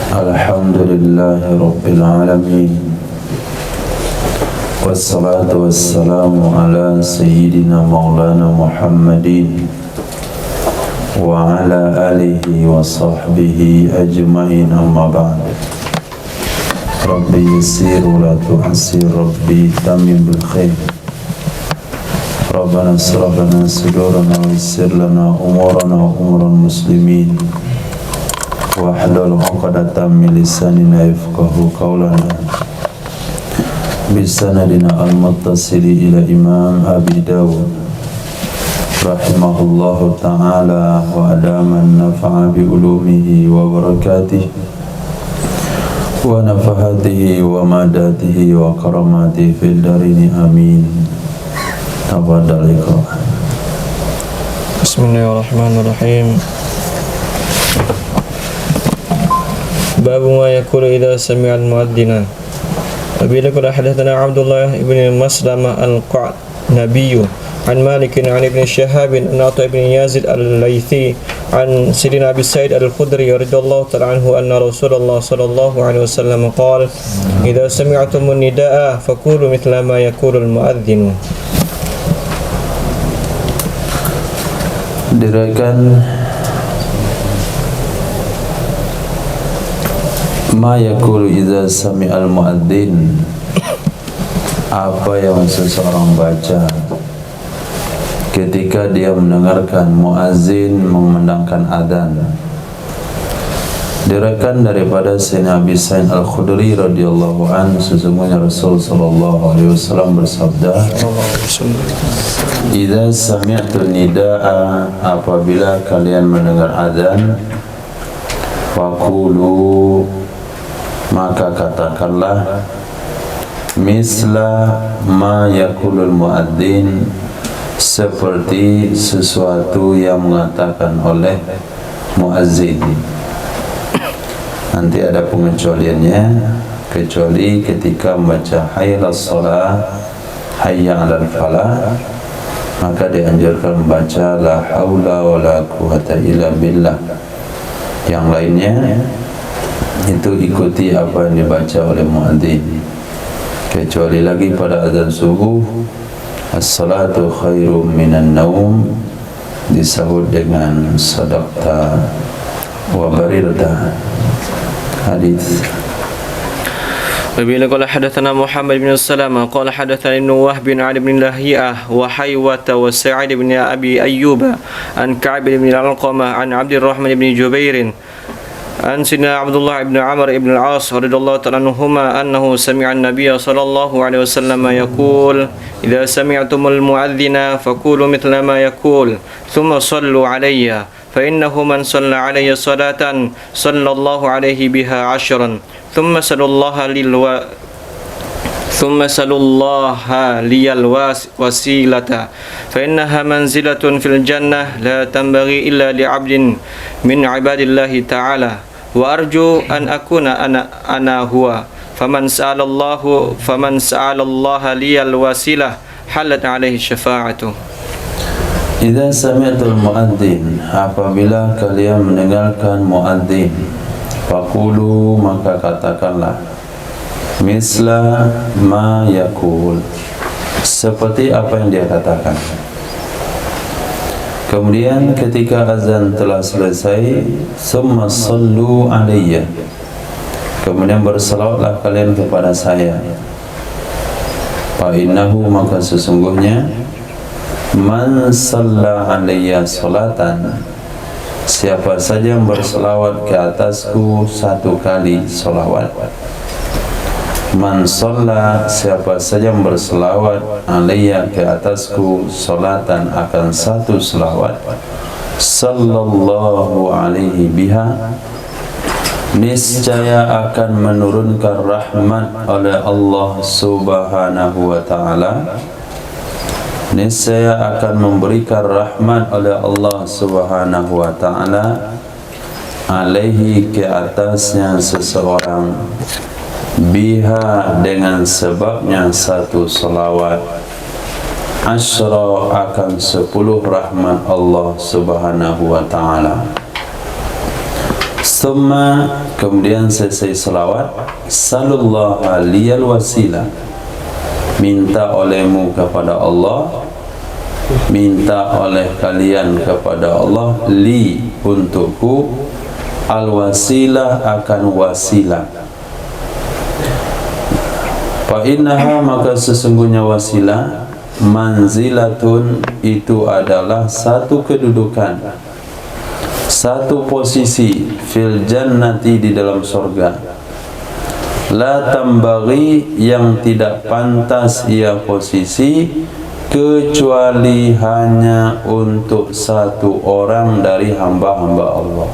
Alhamdulillahi Rabbil Alamin. Wassalatu wassalamu ala Sayyidina Maulana Muhammadin wa ala alihi wa sahbihi ajma'in, amma ba'd. Rabbi yassir wa la tu'assir, Rabbi tamim bil khair. Rabbana asrah lana sudurana wa yassir lana umurana wa umuran muslimin. Wahlul 'uqdatam min lisanina yafqahu qawlana. Bisanadina al-muttasili ila Imam Abi Dawud rahimahullahu ta'ala wa adaman nafa'a bi ulumihi wa barakatihi wa nafahatihi wa madatihi wa karamatihi fil darini amin. Tafadhal iqra. Bismillahirrahmanirrahim. Babu ma yaqulu idza sami'a al-mu'adhdhina. Bila qala hadatsana Abdullah ibn Maslamah al-Qa'nabi an Malik an Ibn Shihab an Atha ibn Yazid al-Laythi an Sayyidina Abi Sa'id al-Khudri radhiyallahu ta'ala anhu anna Rasulullah sallallahu alaihi wasallam qala idza sami'tum an-nidaa faqulu mithla ma yaqulu al-mu'adhdhin. Diriwayatkan ma yaqulu idza sami'al muadzin, apa yang seseorang baca ketika dia mendengarkan muadzin mengumandangkan adzan. Diriwayatkan daripada Sayyidina Abi Sa'id Al-Khudri radhiyallahu an, sesungguhnya Rasul sallallahu alaihi wasallam bersabda, idza sami'tu nidaa, apabila kalian mendengar adzan, faqulu, maka katakanlah misla ma yaqulul muadzin, seperti sesuatu yang mengatakan oleh muadzin. Nanti ada pengecualiannya, kecuali ketika membaca hayya 'alas shalah, hayya 'alal falah, maka dianjurkan membaca la haula wala quwata illa billah. Yang lainnya itu ikuti apa yang dibaca oleh muadzin. Kecuali lagi pada azan subuh, as-salatu khairum minan naum, disahut dengan sadaqta wa barirta. Hadis. Bila qala hadatsana Muhammad bin Salamah qala hadatsana Ibnu Wahb bin Ali bin Lahiyah wa Haywata wa Sa'id bin Abi Ayyub an Ka'b bin Al-Alqamah an Abdurrahman bin Jubair an Sayyidina Abdullah ibn Amr ibn al-As radhiyallahu ta'ala anhuma annahu sami'a an-nabiy sallallahu alaihi wasallam yaqul idza sami'tumul mu'adhdhina faqulu mithla ma yaqul thumma sallu alayya fa innahu man shalla alayya salatan sallallahu alayhi biha 'ashran thumma sallallahu liyal wasilata fa innaha manzilatun fil jannah la tanbaghi illa li'abdin min 'ibadillahi ta'ala wa arju an akuna ana huwa faman sa'ala Allah liyal wasilah halat 'alaihi syafa'atu. Idza sami'tul muadzin, apabila kalian mendengarkan muadzin, faqulu, maka katakanlah misla ma yaqul, seperti apa yang dia katakan. Kemudian ketika azan telah selesai, summa sallu alayya, kemudian berselawatlah kalian kepada saya. Fa innahu, maka sesungguhnya, man shalla alayya salatan, siapa saja yang berselawat ke atasku satu kali selawat. Man shalla, siapa saja yang berselawat alayya ke atasku salatan, akan satu selawat, sallallahu alaihi biha, niscaya akan menurunkan rahmat oleh Allah subhanahu wa ta'ala, niscaya akan memberikan rahmat oleh Allah subhanahu wa ta'ala alaihi, ke atasnya seseorang, biha, dengan sebabnya satu salawat, asyra, akan 10 rahmat Allah subhanahu wa ta'ala. Summa, kemudian selesai salawat, sallallahu liyal wasilah, minta olehmu kepada Allah, minta oleh kalian kepada Allah, li, untukku, al wasilah, akan wasilah. Fa innaha, maka sesungguhnya wasilah, manzilatun, itu adalah satu kedudukan, satu posisi, fil jannati, di dalam surga, la tambaghi, yang tidak pantas ia posisi kecuali hanya untuk satu orang dari hamba-hamba Allah,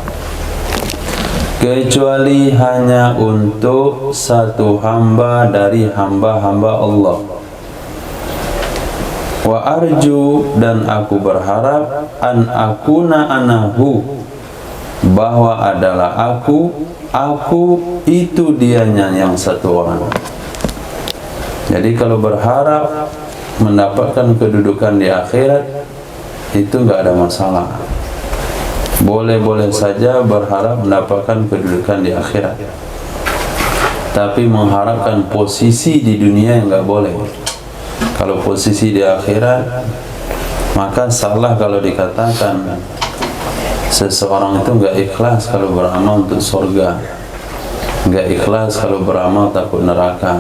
kecuali hanya untuk satu hamba dari hamba-hamba Allah. Wa arju, dan aku berharap, an akuna anahu, bahwa adalah aku itu dianya yang satu orang. Jadi kalau berharap mendapatkan kedudukan di akhirat, itu enggak ada masalah. Boleh-boleh saja berharap mendapatkan kedudukan di akhirat, tapi mengharapkan posisi di dunia yang enggak boleh. Kalau posisi di akhirat, maka salah kalau dikatakan seseorang itu enggak ikhlas kalau beramal untuk surga, enggak ikhlas kalau beramal takut neraka.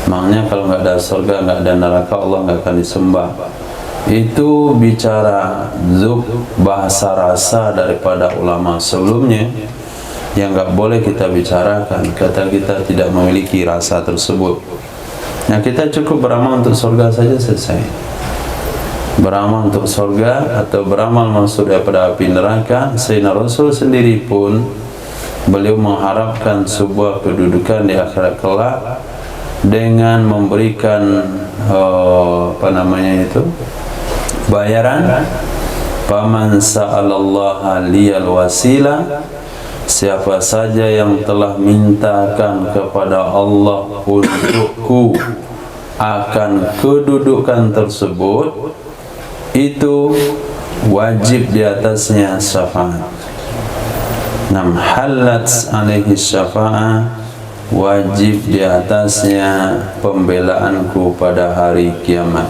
Maknanya kalau enggak ada surga, enggak ada neraka, Allah enggak akan disembah. Itu bicara zuk, bahasa rasa daripada ulama sebelumnya yang enggak boleh kita bicarakan. Kata kita tidak memiliki rasa tersebut. Nah, kita cukup beramal untuk surga saja, selesai. Beramal untuk surga atau beramal masuk daripada api neraka. Sayyidina Rasul sendiri pun beliau mengharapkan sebuah kedudukan di akhirat kelak dengan memberikan bayaran. Faman sa'alallaha liyal wasilah, siapa saja yang telah mintakan kepada Allah untukku akan kedudukan tersebut, itu wajib di atasnya syafaat. Nam halat alaihi syafa'ah, wajib di atasnya pembelaanku pada hari kiamat.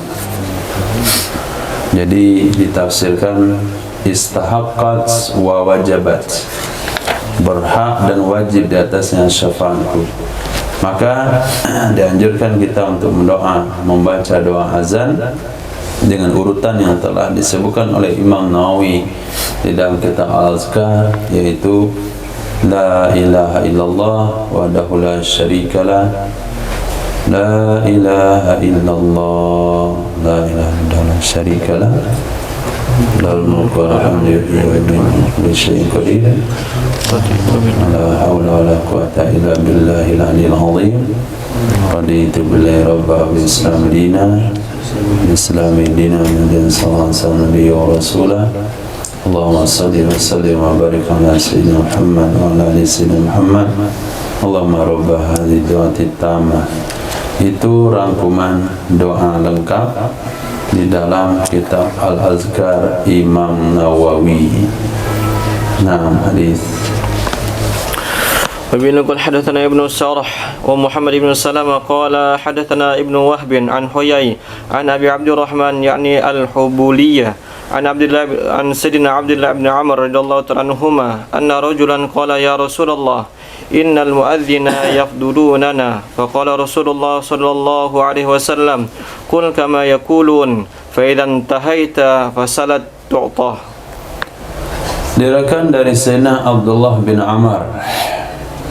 Jadi ditafsirkan istahaqqat wa wajabat, berhak dan wajib di atasnya syafaatku. Maka dianjurkan kita untuk mendoa, membaca doa azan dengan urutan yang telah disebutkan oleh Imam Nawawi di dalam kitab Al-Azkar, yaitu la ilaha illallah wahdahu la syarikalah, la ilaha illallah, la ilaha illallah syarikalah, lahul mulku wa lahul hamdu wa huwa kulli syai'in qadir, la haula wa la quwwata illa billahil aliyyil azim. Raditu billahi rabban wa islam dinan, islami dinan dan sallallahu alaihi wa rasulah. Allahumma salli wa sallim wa barik ala sayyidina Muhammad wa ala ali sayyidina Muhammad. Allahumma rabba hadhihi du'ati tamah. Itu rangkuman doa lengkap di dalam kitab Al-Azkar Imam Nawawi. Naam, hadis. وبين قال حدثنا ابن السرح ومحمد بن سلمة قال حدثنا ابن وهب عن حيي عن أبي عبد الرحمن يعني الحبولية عن سيدنا عبد الله بن عمر رضي الله تعالى عنهما أن رجلا قال يا رسول الله إن المؤذن يفضلوننا فقال رسول الله صلى الله عليه وسلم قل كما يقولون فإذا انتهيت فسلت تعطى. Diriwayatkan dari Sayyidina Abdullah bin Amr,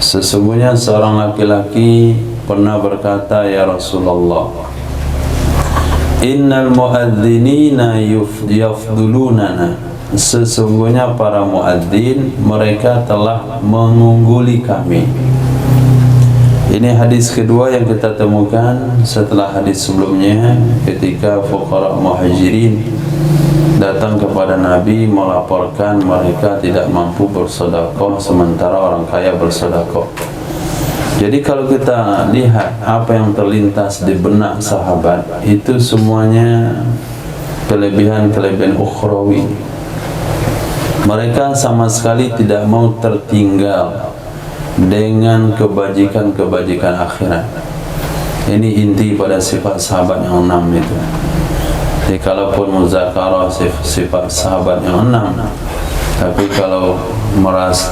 sesungguhnya seorang laki-laki pernah berkata, ya Rasulullah, innal muadzinina yafdulunana, sesungguhnya para muadzin mereka telah mengungguli kami. Ini hadis kedua yang kita temukan setelah hadis sebelumnya, ketika fuqara muhajirin datang kepada Nabi melaporkan mereka tidak mampu bersedekah sementara orang kaya bersedekah. Jadi kalau kita lihat apa yang terlintas di benak sahabat, itu semuanya kelebihan-kelebihan ukhrawi. Mereka sama sekali tidak mau tertinggal dengan kebajikan-kebajikan akhirat. Ini inti pada sifat sahabat yang 6 itu. Jadi kalaupun muzakarah sifat sahabat yang 6, tapi kalau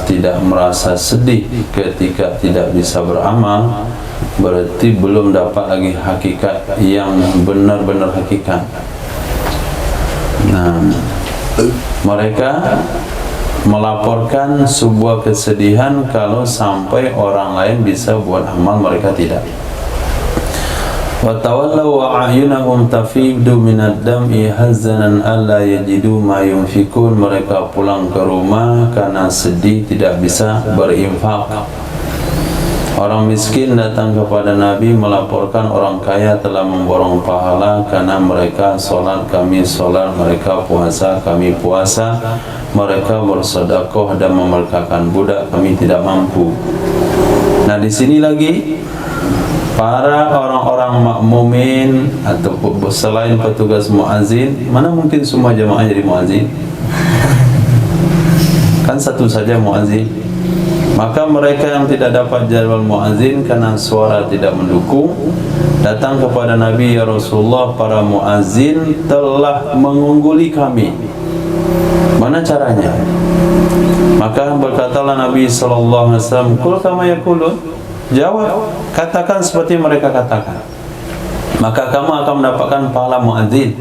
tidak merasa sedih ketika tidak bisa beramal, berarti belum dapat lagi hakikat yang benar-benar hakikat. Nah, mereka melaporkan sebuah kesedihan kalau sampai orang lain bisa buat amal, mereka tidak. Wa tawallaw wa a'yunahum tafidu minad dam'i hazanan alla yajidu ma yunfikun. Mereka pulang ke rumah karena sedih tidak bisa berinfak. Orang miskin datang kepada Nabi melaporkan orang kaya telah memborong pahala karena mereka solat, kami solat, mereka puasa, kami puasa, mereka bersedekah dan memerdekakan budak, kami tidak mampu. Nah, di sini lagi para orang-orang makmumin atau selain petugas muazin, mana mungkin semua jamaah jadi muazin? Kan satu saja muazin. Maka mereka yang tidak dapat jadwal muazin karena suara tidak mendukung, datang kepada Nabi, ya Rasulullah, para muazin telah mengungguli kami. Mana caranya? Maka berkatalah Nabi sallallahu alaihi wasallam, "Qul kama yaqulun." Jawab, katakan seperti mereka katakan. Maka kamu akan mendapatkan pahala muazin.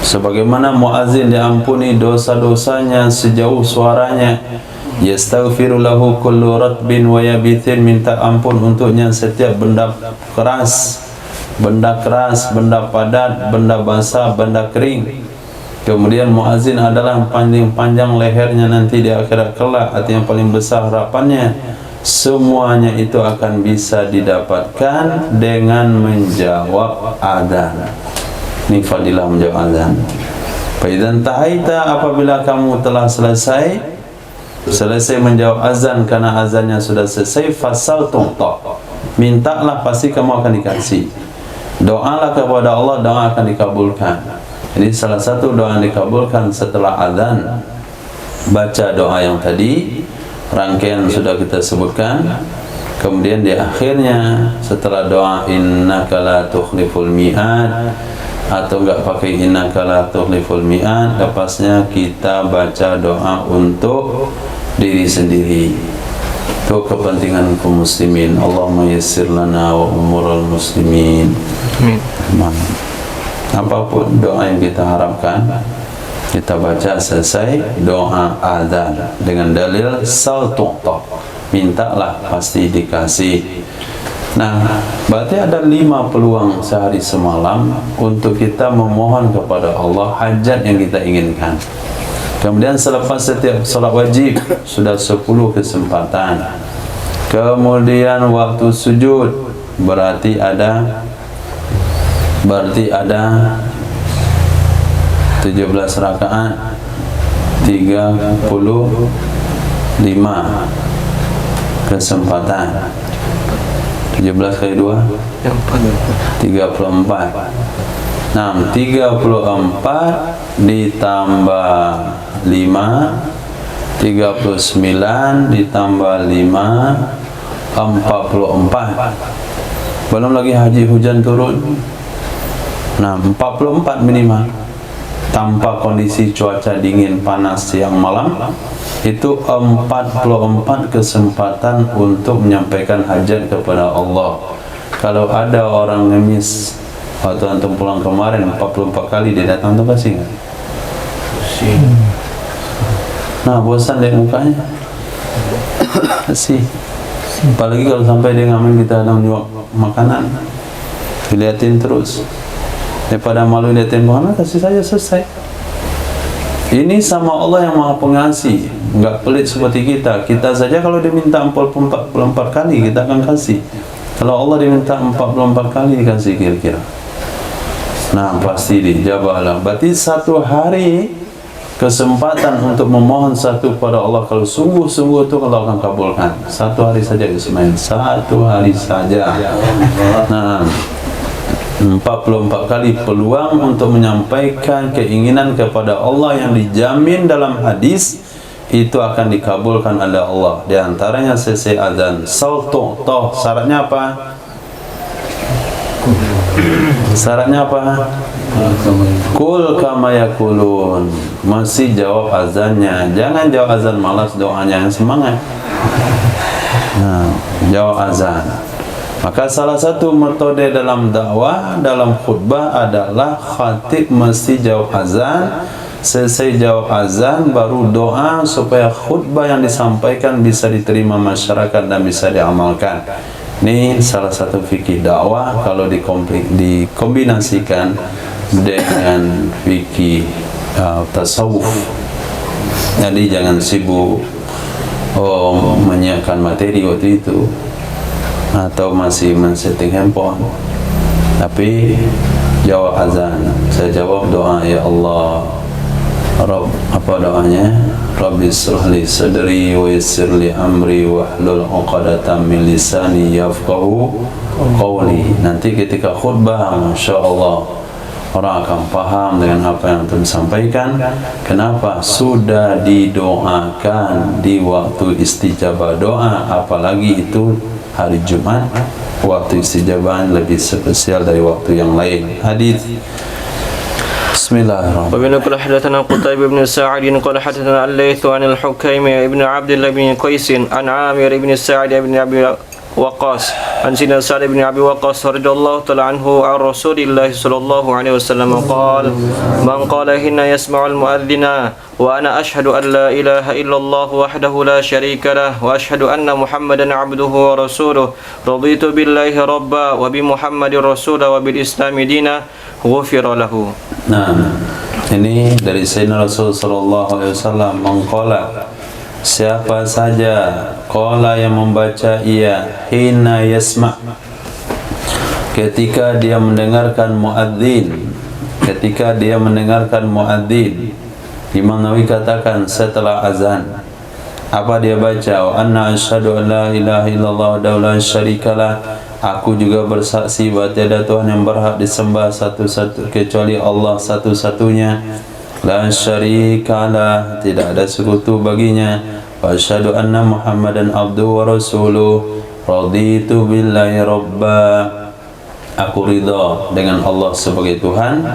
Sebagaimana muazin diampuni dosa-dosanya sejauh suaranya. Yastaghfiru lahu kullu ratbin wa yabithin, minta ampun untuknya setiap benda keras, benda padat, benda basah, benda kering. Kemudian muazin adalah yang paling panjang lehernya nanti di akhirat kelak, atau yang paling besar harapannya. Semuanya itu akan bisa didapatkan dengan menjawab adzan. Ini fadilah menjawab adzan. Fa idzan tahaita, apabila kamu telah selesai menjawab azan, karena azannya sudah selesai, fasal tu'ta, mintalah pasti kamu akan dikasih. Doalah kepada Allah, doa akan dikabulkan. Jadi salah satu doa yang dikabulkan setelah azan, baca doa yang tadi, rangkaian sudah kita sebutkan. Kemudian di akhirnya setelah doa innaka la tukhliful mi'ad, atau enggak pakai innaka la tukhliful mi'ad, lepasnya kita baca doa untuk diri sendiri, untuk kepentingan kaum muslimin. Allahumma yassir lana wa umural muslimin. Amin. Apapun doa yang kita harapkan, kita baca selesai doa adzan dengan dalil sal tu'ta, mintalah pasti dikasih. Nah, berarti ada 5 peluang sehari semalam untuk kita memohon kepada Allah hajat yang kita inginkan. Kemudian selepas setiap salat wajib sudah 10 kesempatan. Kemudian waktu sujud berarti ada 17 rakaat, 35 kesempatan. 17 kali 2 34. Nah, 34 ditambah 5, 39 ditambah 5, 44. Belum lagi haji hujan turun. Nah, 44 minimal. Tanpa kondisi cuaca dingin panas siang malam, itu 44 kesempatan untuk menyampaikan hajat kepada Allah. Kalau ada orang ngemis waktu antum pulang kemarin 44 kali dia datang, tuh pasti nggak? Nah, bosan lihat mukanya. Sih. Apalagi kalau sampai dia ngamen kita dalam nyuap makanan, dilihatin terus. Daripada malu liatin Muhammad, kasih saja selesai. Ini sama Allah yang Maha Pengasih, nggak pelit seperti kita. Kita saja kalau diminta 44 kali kita akan kasih. Kalau Allah diminta 44 kali dikasih kira-kira. Nah, pasti dijabah. Berarti satu hari kesempatan untuk memohon satu pada Allah, kalau sungguh-sungguh itu Allah akan kabulkan. Satu hari saja Ismail, satu hari saja. Nah, 44 kali peluang untuk menyampaikan keinginan kepada Allah yang dijamin dalam hadis itu akan dikabulkan oleh Allah. Di antaranya selesai azan. Sautu toh syaratnya apa? Syaratnya apa? Kul kama yakulun. Masih jawab azannya. Jangan jawab azan malas, doanya yang semangat. Nah, jawab azan. Maka salah satu metode dalam dakwah, dalam khutbah adalah khatib mesti jawab azan. Selesai jawab azan baru doa supaya khutbah yang disampaikan bisa diterima masyarakat dan bisa diamalkan. Ini salah satu fikih dakwah kalau dikombinasikan dengan fikih tasawuf. Jadi jangan sibuk menyiapkan materi waktu itu atau masih men-setting handphone, tapi jawab azan. Saya jawab doa, ya Allah Rabb, apa doanya? Rabbi shrah li sadri wa yassir li amri wahlul 'uqdatam min lisani yafqahu qawli. Nanti ketika khutbah, Masya Allah, orang akan paham dengan apa yang telah disampaikan. Kenapa? Sudah didoakan di waktu istijabah doa, apalagi itu hari Jumat, waktu istijabah lebih spesial dari waktu yang lain. Hadis. Bismillahirrahmanirrahim. ومن قال حدثنا قتيبة بن سعد قال حدثنا الليث عن الحكيم بن عبد الله بن قيس عن عامر بن سعد بن أبي وقاص عن سيدنا سعد بن أبي وقاص رضي الله تعالى عنه عن رسول الله صلى الله عليه وسلم قال من قال حين يسمع المؤذن وأنا أشهد أن لا إله إلا الله وحده لا شريك له وأشهد أن محمدا عبده ورسوله رضيت بالله ربا وبمحمد رسولا وبالإسلام دينا غفر له. Nah, ini dari Sayyidina Rasul sallallahu alaihi wasallam mengqala, siapa saja qala yang membaca ia hina yasma, ketika dia mendengarkan muadzin, ketika dia mendengarkan muadzin. Imam Nawawi katakan setelah azan, apa dia baca? Wa anna asyhadu an la ilaha illallah wa la syarikalah. Aku juga bersaksi bahawa tiada Tuhan yang berhak disembah satu-satu kecuali Allah satu-satunya. La syarikalah, tidak ada sekutu baginya. Wa asyhadu anna Muhammadan abduhu wa rasuluh. Raditu billahi rabba. Aku ridha dengan Allah sebagai Tuhan.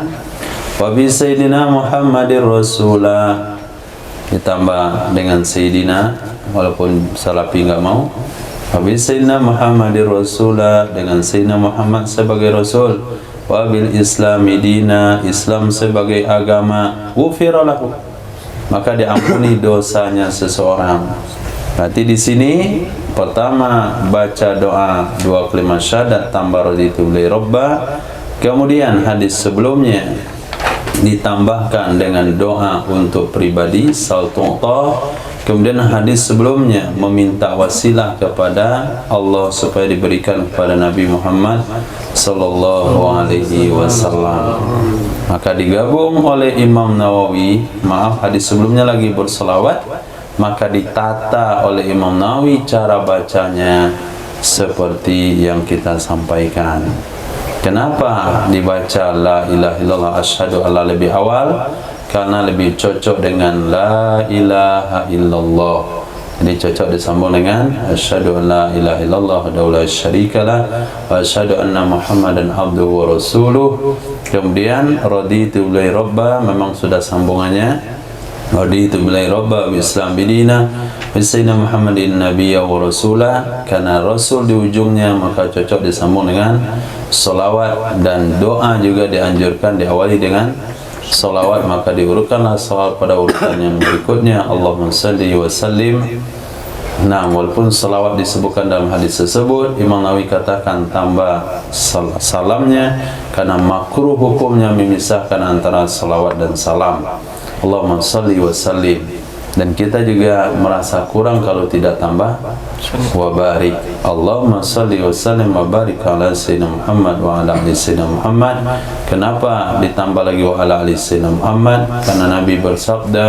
Wa bi sayyidina Muhammadir rasulah. Ditambah dengan sayyidina, walaupun salafi enggak mau. Wabil Sayyidina Muhammadir Rasulah, dengan Sayyidina Muhammad sebagai Rasul. Wabil Islami dina, Islam sebagai agama. Ghufira lahu, maka diampuni dosanya seseorang. Berarti di sini pertama baca doa dua kalimat syahadat tambah raditu billahi rabba. Kemudian hadis sebelumnya ditambahkan dengan doa untuk pribadi saltullah. Kemudian hadis sebelumnya meminta wasilah kepada Allah supaya diberikan kepada Nabi Muhammad sallallahu alaihi wasallam. Maka digabung oleh Imam Nawawi, maaf hadis sebelumnya lagi berselawat, maka ditata oleh Imam Nawawi cara bacanya seperti yang kita sampaikan. Kenapa dibaca la ilaha illallah asyhadu alla lebih awal? Karena lebih cocok dengan la ilaha illallah. Jadi cocok disambung dengan asyhadu an la ilaha illallah wa la syarikalah wa asyhadu anna Muhammadan abduhu wa rasuluh. Kemudian raditu billahi rabba, memang sudah sambungannya. Raditu billahi rabba wa Islam bidina wa sayyidina Muhammadin nabiyya wa rasulah. Karena rasul di ujungnya, maka cocok disambung dengan salawat, dan doa juga dianjurkan diawali dengan salawat, maka diurutkanlah salawat pada urutan yang berikutnya. Allahumma salli wa sallim. Nah, walaupun salawat disebutkan dalam hadis tersebut, Imam Nawawi katakan tambah salamnya, karena makruh hukumnya memisahkan antara salawat dan salam. Allahumma salli wa sallim. Dan kita juga merasa kurang kalau tidak tambah wa barik. Allahumma salli wa sallim wa barik ala sayyidina Muhammad wa ala ali sayyidina Muhammad. Kenapa ditambah lagi wa ala ali sayyidina Muhammad? Karena Nabi bersabda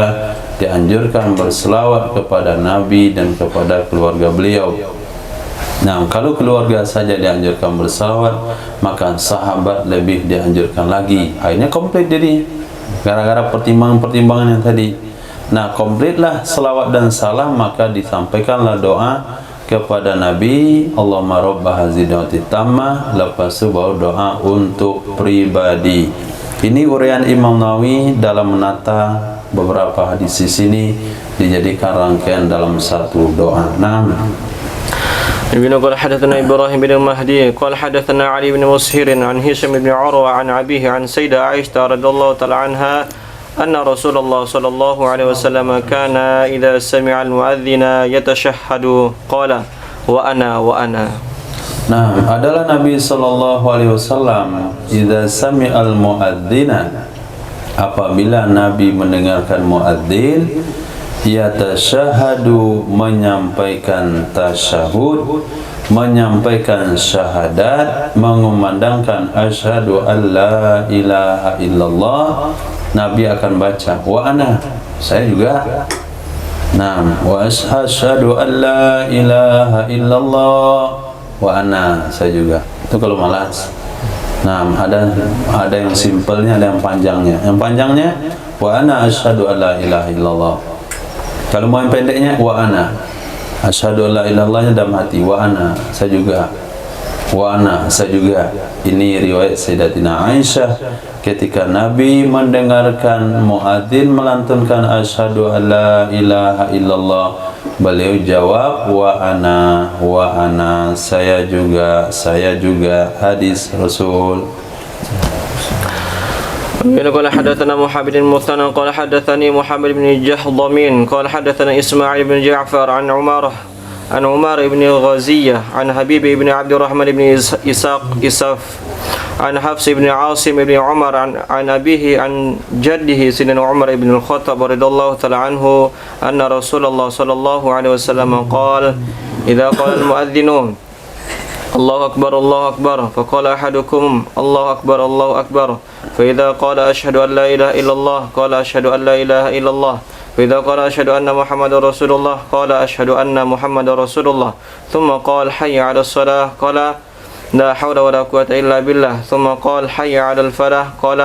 dianjurkan berselawat kepada Nabi dan kepada keluarga beliau. Nah, kalau keluarga saja dianjurkan bersalawat, maka sahabat lebih dianjurkan lagi. Akhirnya komplit jadi gara-gara pertimbangan-pertimbangan yang tadi. Nah, komplitlah salawat dan salam, maka disampaikanlah doa kepada Nabi, Allahumma rabba hazidati tammah, lepas itu baru doa untuk pribadi. Ini uraian Imam Nawawi dalam menata beberapa hadis di sini dijadikan rangkaian dalam satu doa. Nah, ابن قال حدثنا إبراهيم بن المهدي قال حدثنا علي بن مسهر عن هشام بن عروة عن أبيه عن سيدة عائشة رضي الله تعالى عنها أن رسول الله صلى الله عليه وسلم كان إذا سمع المؤذن يتشهد قال وأنا. Nah, adalah Nabi sallallahu alaihi wasallam idza sami'al muadzina, apabila Nabi mendengarkan muadzin, yatashahadu, menyampaikan tasyahud, menyampaikan syahadat, mengumandangkan asyhadu alla ilaha illallah, Nabi akan baca wa ana, saya juga. Nah, wa asyhadu alla ilaha illallah wa ana, saya juga. Itu kalau malas. Nah, ada yang simpelnya, ada yang panjangnya. Yang panjangnya wa ana asyhadu alla ilaha illallah. Kalau mau yang pendeknya wa ana asyhadu alla ilallahnya dalam hati, wa ana, saya juga. Wa ana, saya juga. Ini riwayat Sayyidatina Aisyah ketika Nabi mendengarkan muadzin melantunkan asyhadu alla ilaha illallah, beliau jawab wa ana, saya juga. Hadis Rasul. قال حدثنا محمد بن المثنى قال حدثني محمد بن جهضم قال حدثنا إسماعيل بن جعفر عن عمر بن الغزية عن حبيب بن عبد الرحمن بن إساف عن حفص بن عاصم بن عمر عن أبيه عن جده سيدنا عمر بن الخطاب رضي الله تعالى عنه أن رسول الله صلى الله عليه وسلم قال إذا قال المؤذنون الله أكبر الله أكبر فقال أحدكم الله أكبر فإذا قال أشهد أن لا إله إلا الله قال أشهد أن لا إله إلا الله فإذا قال أشهد أن محمد رسول الله قال أشهد أن محمد رسول الله ثم قال حي على الصلاة قال لا حول ولا قوة إلا بالله ثم قال حي على الفلاح قال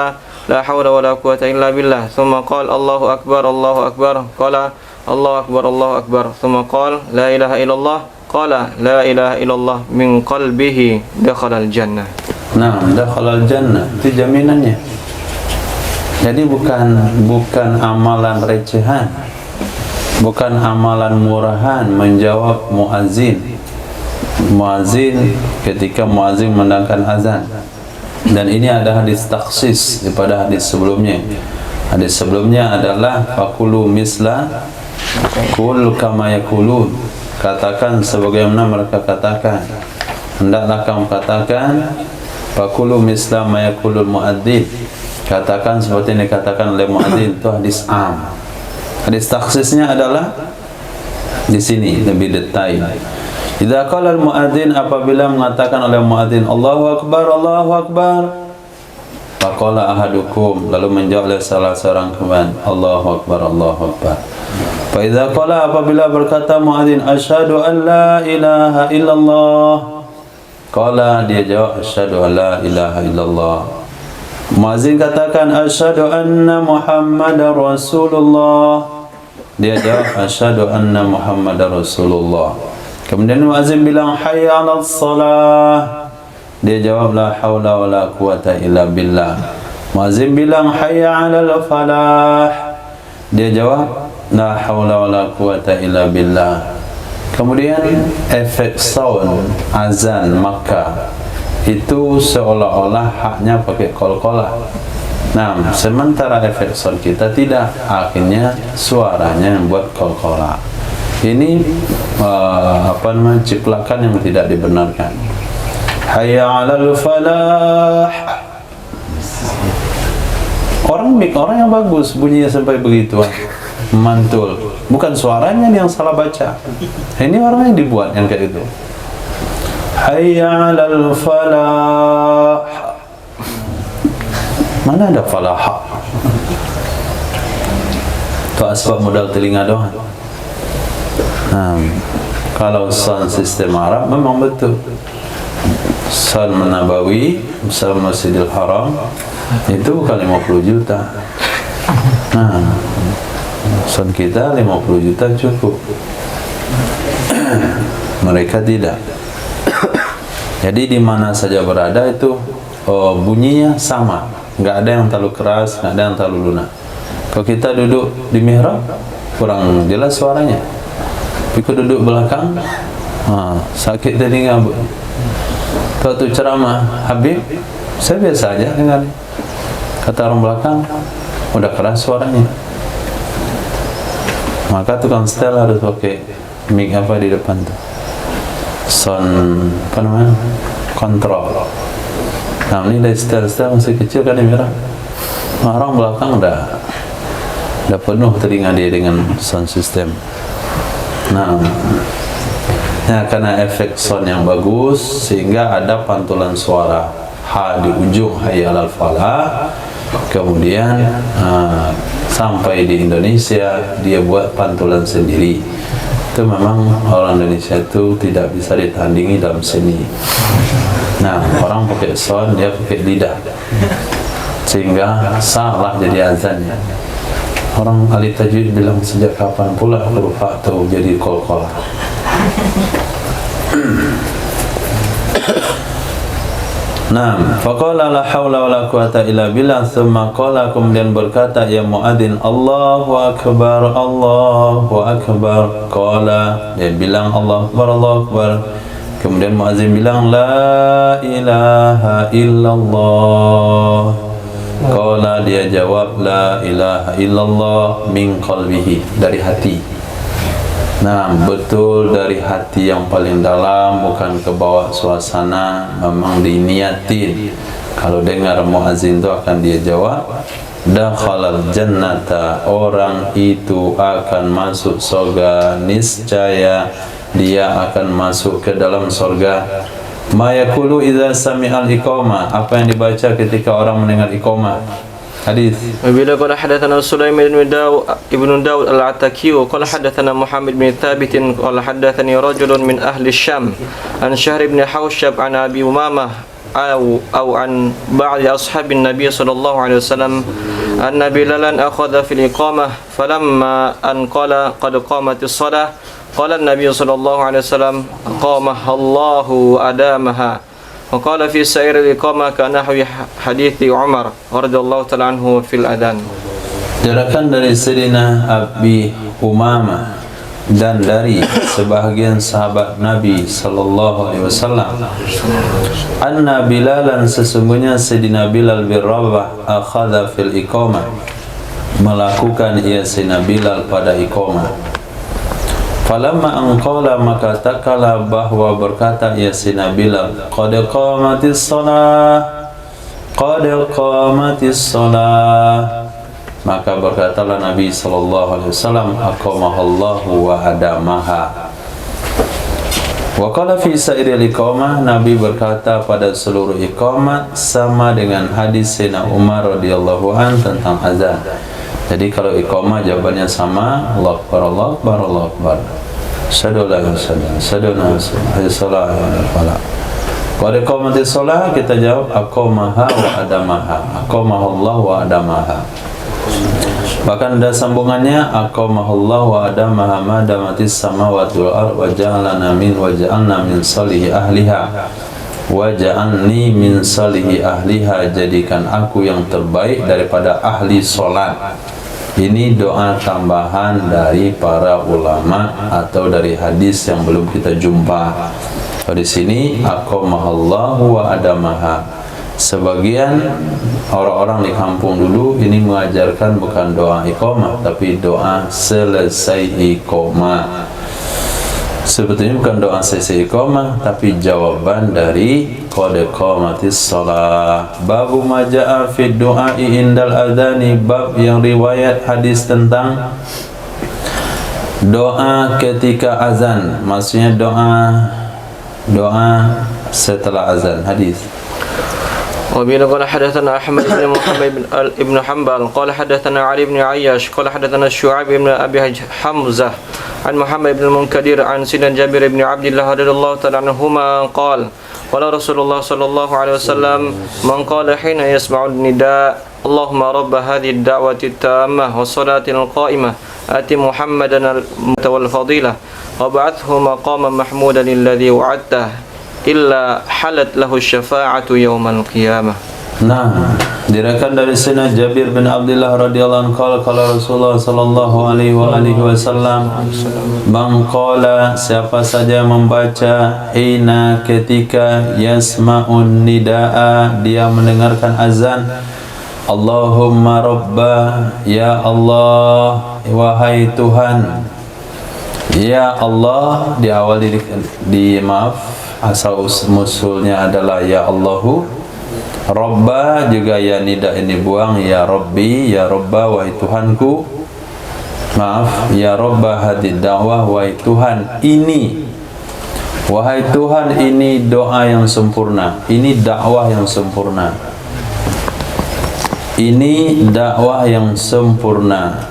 لا حول ولا قوة إلا بالله ثم قال الله أكبر قال الله أكبر ثم قال لا إله إلا الله قال لا إله إلا الله من قلبه دخل الجنة. Nah, dakhalal jannah itu jaminannya. Jadi bukan amalan recehan, bukan amalan murahan menjawab muazin ketika muazin mendangkan azan. Dan ini ada hadis taksis daripada hadis sebelumnya. Hadis sebelumnya adalah faqulu misla kul kama yaqulun, katakan sebagaimana mereka katakan. Hendaklah kamu katakan faqulu misla ma yaqulul muadzin, katakan seperti yang dikatakan oleh muadzin. Itu hadis am. Hadis taksisnya adalah di sini lebih detail. Idza qala al muadzin, apabila mengatakan oleh muadzin Allahu akbar, faqala ahadukum, lalu menjawab oleh salah seorang kawan Allahu akbar. Fa idza qala, apabila berkata muadzin asyhadu an la ilaha illallah, qala, dia jawab asyhadu an la ilaha illallah. Muadzin katakan asyhadu anna muhammadar rasulullah, dia jawab asyhadu anna muhammadar rasulullah. Kemudian muadzin bilang hayya 'alas shalah, dia jawab la haula wala quwata illa billah. Muadzin bilang hayya 'alal falah, dia jawab la haula wala quwata illa billah. Kemudian efek sound azan Makkah itu seolah-olah haknya pakai kol-kolah. Nah, sementara efek sound kita tidak, akhirnya suaranya buat kol-kolah. Ini ciplakan yang tidak dibenarkan. Hayya 'alal falah. Orang yang bagus bunyinya sampai begitu, mantul. Bukan suaranya yang salah baca. Ini orang yang dibuat yang kayak itu. Hayya 'alal falah. Mana ada falah? Itu asbab modal telinga doang. Nah, kalau sound sistem Arab memang betul. Sound Nabawi, sound Masjidil Haram itu bukan 50 juta. Nah, sound kita 50 juta cukup. Mereka tidak. Jadi di mana saja berada itu bunyinya sama, nggak ada yang terlalu keras, nggak ada yang terlalu lunak. Kalau kita duduk di mihrab kurang jelas suaranya. Ikut duduk belakang, sakit telinga. Waktu ceramah Habib, saya biasa aja dengar. Kata orang belakang, udah keras suaranya. Maka tukang setel harus pakai mic apa di depan tuh, sound apa namanya, kontrol. Nah ini dari setel masih kecil kan di mihrab. Orang belakang udah penuh telinga dia dengan sound system. Nah, karena efek sound yang bagus sehingga ada pantulan suara ha di ujung hayya 'alal falah. Kemudian sampai di Indonesia dia buat pantulan sendiri. Itu memang orang Indonesia itu tidak bisa ditandingi dalam seni. Nah, orang pakai sound, dia pakai lidah, sehingga salah jadi azannya. Orang ahli tajwid bilang sejak kapan pula huruf fa itu jadi qalqalah. Nah, faqala la haula wala quwata illa billah, thumma qala, kemudian berkata ya muadzin, Allahu akbar, Allahu akbar. Qala, dia bilang Allahu akbar, Allahu akbar. Kemudian muadzin bilang la ilaha illallah. Qala, dia jawab la ilaha illallah min qalbihi, dari hati. Nah, betul dari hati yang paling dalam, bukan ke bawah suasana, memang diniatin. Kalau dengar muazin itu akan dia jawab dakhalal jannata, orang itu akan masuk surga, niscaya dia akan masuk ke dalam surga. Ma yaqulu idza sami'al iqamah, apa yang dibaca ketika orang mendengar iqamah. Hadis. Bila qala hadatsana Sulaiman ibn Daud al-Ataki qala hadatsana Muhammad bin Thabit qala hadatsani rajulun min ahli Syam an Syahr bin Hausyab an Abi Umamah aw an ba'd ashabin Nabi sallallahu alaihi wasallam anna Bilalan akhadha fil iqamah falamma an qala qad qamatis shalah qala an-nabiy sallallahu alaihi wasallam qamaha Allahu adamaha. Waqala fi sa'ir al-iqamah ka nahwi hadithi Umar radhiyallahu ta'ala anhu fil adhan. Diriwayatkan dari Sayyidina Abi Umamah dan dari sebahagian sahabat Nabi sallallahu alaihi wasallam, anna Bilalan, sesungguhnya Sayyidina Bilal bin Rabah, akhadha fil iqamah, melakukan ia Sayyidina Bilal pada iqamah. Falamma anqala, maka takala bahwa berkata ya Sayyidina Bilal, qad qamatis shalah, qad qamatis shalah, maka berkatalah Nabi sallallahu alaihi wasallam, aqamahallahu wa adamaha. Wa qala fi sa'iril iqamah, Nabi berkata pada seluruh iqamah, sama dengan hadis Sayyidina Umar radhiyallahu an tentang azan. Jadi kalau iqamah jawabannya sama, Allahu akbar, Allahu akbar, Allahu akbar. Asyhadu an la ilaha illallah, asyhadu anna Muhammadan rasulullah. Qad qamatis shalah, kita jawab aqamaha wa adamaha, aqamahallahu wa adamaha. Bahkan ada sambungannya, aqamahallahu wa adamaha ma damatis samawati wal ardh wa ja'alna min salihi ahliha wa ja'alni min salihi ahliha, jadikan aku yang terbaik daripada ahli salat. Ini doa tambahan dari para ulama atau dari hadis yang belum kita jumpa. Di sini aqamahallahu wa adamaha. Sebagian orang-orang di kampung dulu ini mengajarkan bukan doa iqamah tapi doa selesai iqamah. Sebetulnya bukan doa selesai iqamah tapi jawaban dari qad qamatis shalah. Babu ma jaa fi du'ai indal adzani, bab yang riwayat hadis tentang doa ketika azan, maksudnya doa setelah azan. Hadis. وبه قال حدثنا أحمد بن محمد بن حنبل قال حدثنا علي بن عياش قال حدثنا الشعيب بن أبي حمزة عن محمد بن المنكدر عن سيدنا جابر بن عبد الله رضي الله تعالى عنهما قال قال رسول الله صلى الله عليه وسلم من قال حين يسمع النداء اللهم رب هذه الدعوة التامة والصلاة القائمة آت محمدا والفضيلة وابعثه مقاما محمودا الذي وعدته illa halat lahu syafa'atu yaumal qiyamah. Nah, diriwayatkan dari Sayyidina Jabir bin Abdullah radhiyallahu anhu qala Rasulullah sallallahu alaihi wasallam, man qala, siapa saja membaca hina ketika yasma'un nidaa, dia mendengarkan azan, Allahumma rabba, ya Allah, wahai Tuhan, ya Allah, diawali di maaf asal musulnya adalah ya Allahu, Rabba juga ya nida ini buang, ya Rabbi, ya Rabba, wahai Tuhanku, maaf, ya Rabba hadid da'wah, wahai Tuhan ini, wahai Tuhan ini doa yang sempurna, ini dakwah yang sempurna, ini dakwah yang sempurna.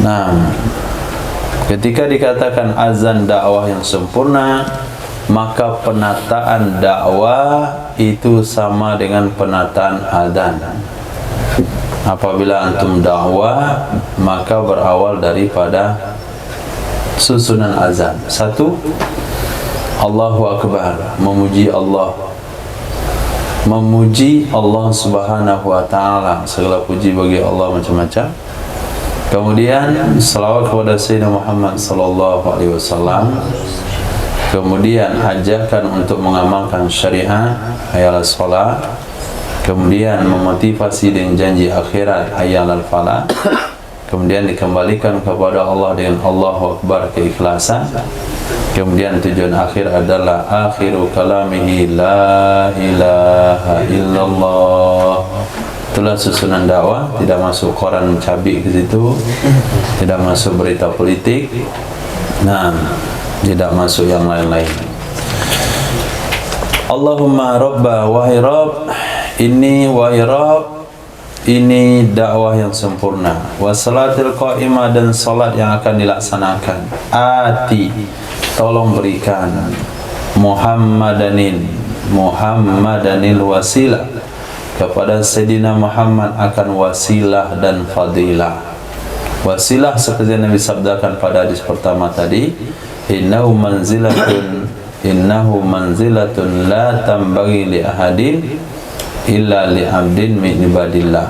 Nah, ketika dikatakan azan dakwah yang sempurna, maka penataan dakwah itu sama dengan penataan adzan. Apabila antum dakwah, maka berawal daripada susunan azan. Satu, Allahu Akbar, memuji Allah, memuji Allah Subhanahu wa Ta'ala, segala puji bagi Allah macam-macam. Kemudian salawat kepada Sayyidina Muhammad sallallahu alaihi wasallam. Kemudian ajakan untuk mengamalkan syariat, hayal as-salat. Kemudian memotivasi dengan janji akhirat, hayal al-falah. Kemudian dikembalikan kepada Allah dengan Allahu Akbar, keikhlasan. Kemudian tujuan akhir adalah akhiru kalamihi la ilaha illallah. Itulah susunan dakwah, tidak masuk koran cabi ke situ, tidak masuk berita politik. Nah, tidak masuk yang lain-lain. Allahumma rabba, wahai Rabb, ini wahai Rabb, ini dakwah yang sempurna. Wassalatil qa'imah, dan salat yang akan dilaksanakan. Ati, tolong berikan Muhammadanil wasilah, kepada Sayyidina Muhammad akan wasilah dan fadilah. Wasilah seperti yang Nabi sabdakan pada hadis pertama tadi, innahu manzilatun la tambaghi li ahadin illa li abdin min ibadillah.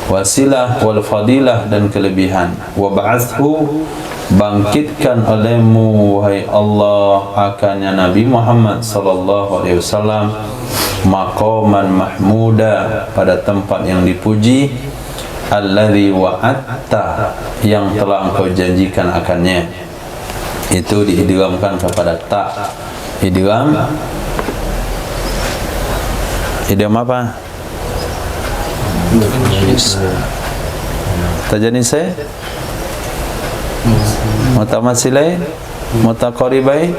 Wasilah wal fadilah, dan kelebihan. Wa ba'athu, bangkitkan olehmu wahai Allah akannya Nabi Muhammad sallallahu alaihi wasallam maqaman mahmuda, pada tempat yang dipuji, alladzi wa'atta, yang telah engkau janjikan akannya. Itu diidghamkan kepada ta. Idgham apa? Tajanisai, mutamasilai, mutaqaribai,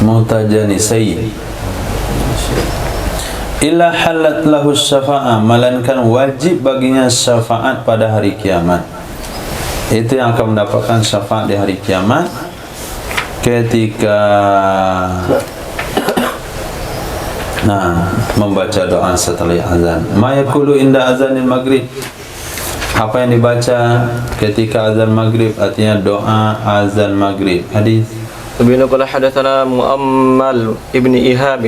mutajanisai. Illa halat lahu syafa'ah, melainkan wajib baginya syafaat pada hari kiamat. Itu yang akan mendapatkan syafaat di hari kiamat ketika membaca doa setelah azan. Ma yaqulu inda azanil maghrib, apa yang dibaca ketika azan maghrib, artinya doa azan maghrib. Hadis Ibnu qala hadatsana Muammal ibn Ihab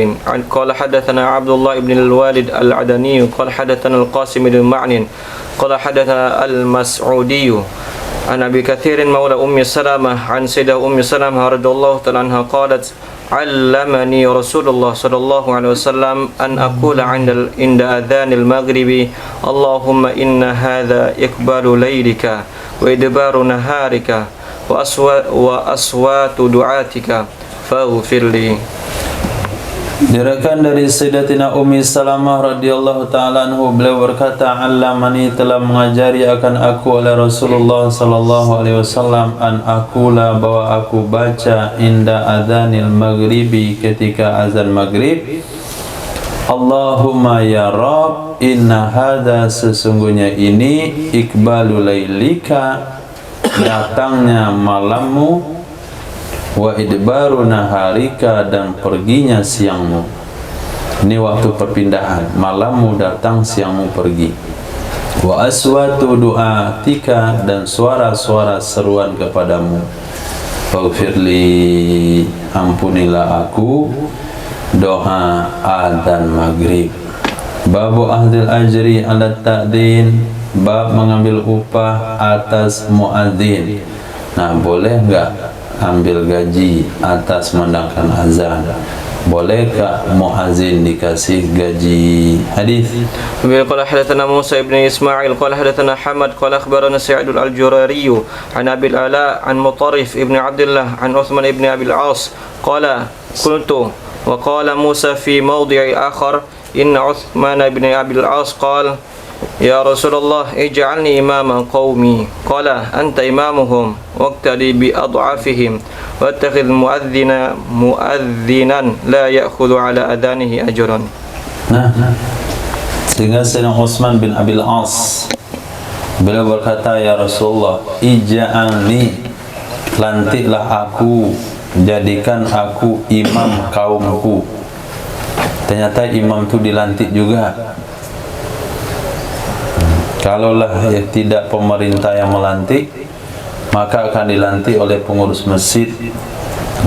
qala hadatsana Abdullah ibn al-Walid al-Adani qala hadatsana al-Qasim ibn Ma'nin qala hadatsana al-Mas'udi an Abi Katsir maula Ummi Salamah an Sayyidah Ummi Salamah radhiyallahu ta'ala anha qalat allamani Rasulullah sallallahu alaihi wasallam an aqula 'inda adhanil maghribi Allahumma inna hadha iqbalu laylika wa idbaru naharika wa aswatu du'atika faghfir li. Diriwayatkan dari Sayyidatina Ummi Salamah radhiyallahu taala anhu, beliau berkata, "Allamani, telah mengajari akan aku oleh Rasulullah sallallahu alaihi wasallam, an aqula, bahwa aku baca inda adzanil maghribi, ketika azan maghrib, Allahumma ya Rabb, inna hadza, sesungguhnya ini, iqbalu lailika, datangnya malammu, wa idbaru naharika, dan perginya siangmu. Ini waktu perpindahan, malammu datang, siangmu pergi. Wa aswatu du'atika, dan suara-suara seruan kepadamu. Faghfirli, ampunilah aku, doa adzan maghrib. Babu ahdil ajri ala ta'din, bab mengambil upah atas muadzin. Nah, boleh enggak ambil gaji atas mendangkan azan? Bolehkah muadzin dikasih gaji? Hadis. Qala hadatsana Musa ibn Ismail qala hadatsana Hamad qala akhbarana Sa'id al-Jurari an Abi al-Ala an Mutarrif ibn Abdullah an Uthman ibn Abi al-As qala qultu wa qala Musa fi mawdi'i akhar inna Uthman ibn Abi al-As qala ya Rasulullah ij'alni imama qaumi qala anta imamuhum waqtadi bi ad'afihim wattakhidh mu'adhdhinan la ya'khudhu ala adanihi ajran. Nah, sehingga Sayyidina Utsman bin Abil As, beliau berkata, ya Rasulullah, ij'alni, lantiklah aku, jadikan aku imam kaumku. Ternyata imam itu dilantik juga. Kalaulah tidak pemerintah yang melantik, maka akan dilantik oleh pengurus masjid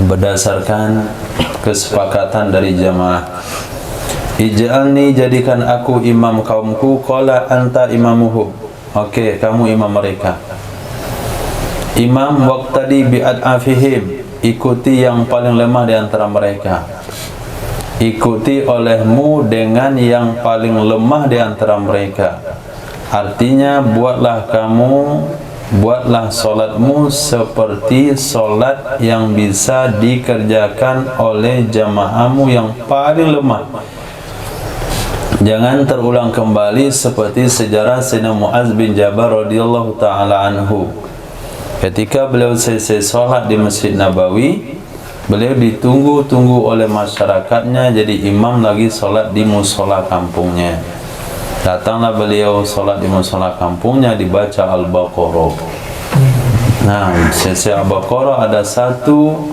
berdasarkan kesepakatan dari jamaah. Ij'alni, jadikan aku imam kaumku. Qala anta imamuhum. Oke, kamu imam mereka. Imam waqtadi bi'ad'afihim, ikuti yang paling lemah di antara mereka. Ikuti olehmu dengan yang paling lemah di antara mereka. Artinya, buatlah solatmu seperti solat yang bisa dikerjakan oleh jamaahmu yang paling lemah. Jangan terulang kembali seperti sejarah Sayyidina Mu'adz bin Jabal radhiyallahu ta'ala anhu. Ketika beliau selesai solat di Masjid Nabawi, beliau ditunggu-tunggu oleh masyarakatnya jadi imam lagi solat di musola kampungnya. Datanglah beliau solat di musola kampungnya, dibaca Al-Baqarah. Nah, selesai Al-Baqarah, ada satu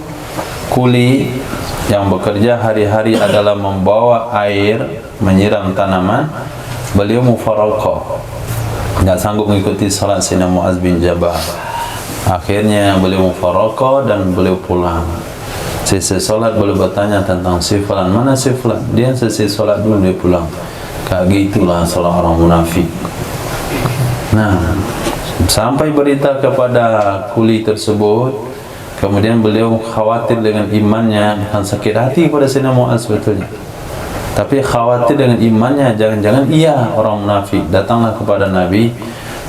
kuli yang bekerja hari-hari adalah membawa air menyiram tanaman. Beliau mufaraqah, tidak sanggup mengikuti salat Sayyidina Mu'adz bin Jabal. Akhirnya beliau mufaraqah dan beliau pulang. Selesai salat beliau bertanya tentang si fulan, mana si fulan? Dia selesai salat dulu, dia pulang. Kayak gitulah salah orang munafik. Nah, sampai berita kepada kuli tersebut, kemudian beliau khawatir dengan imannya, bukan sakit hati pada Sayyidina Mu'adz sebetulnya, tapi khawatir dengan imannya, jangan-jangan ia orang munafik. Datanglah kepada Nabi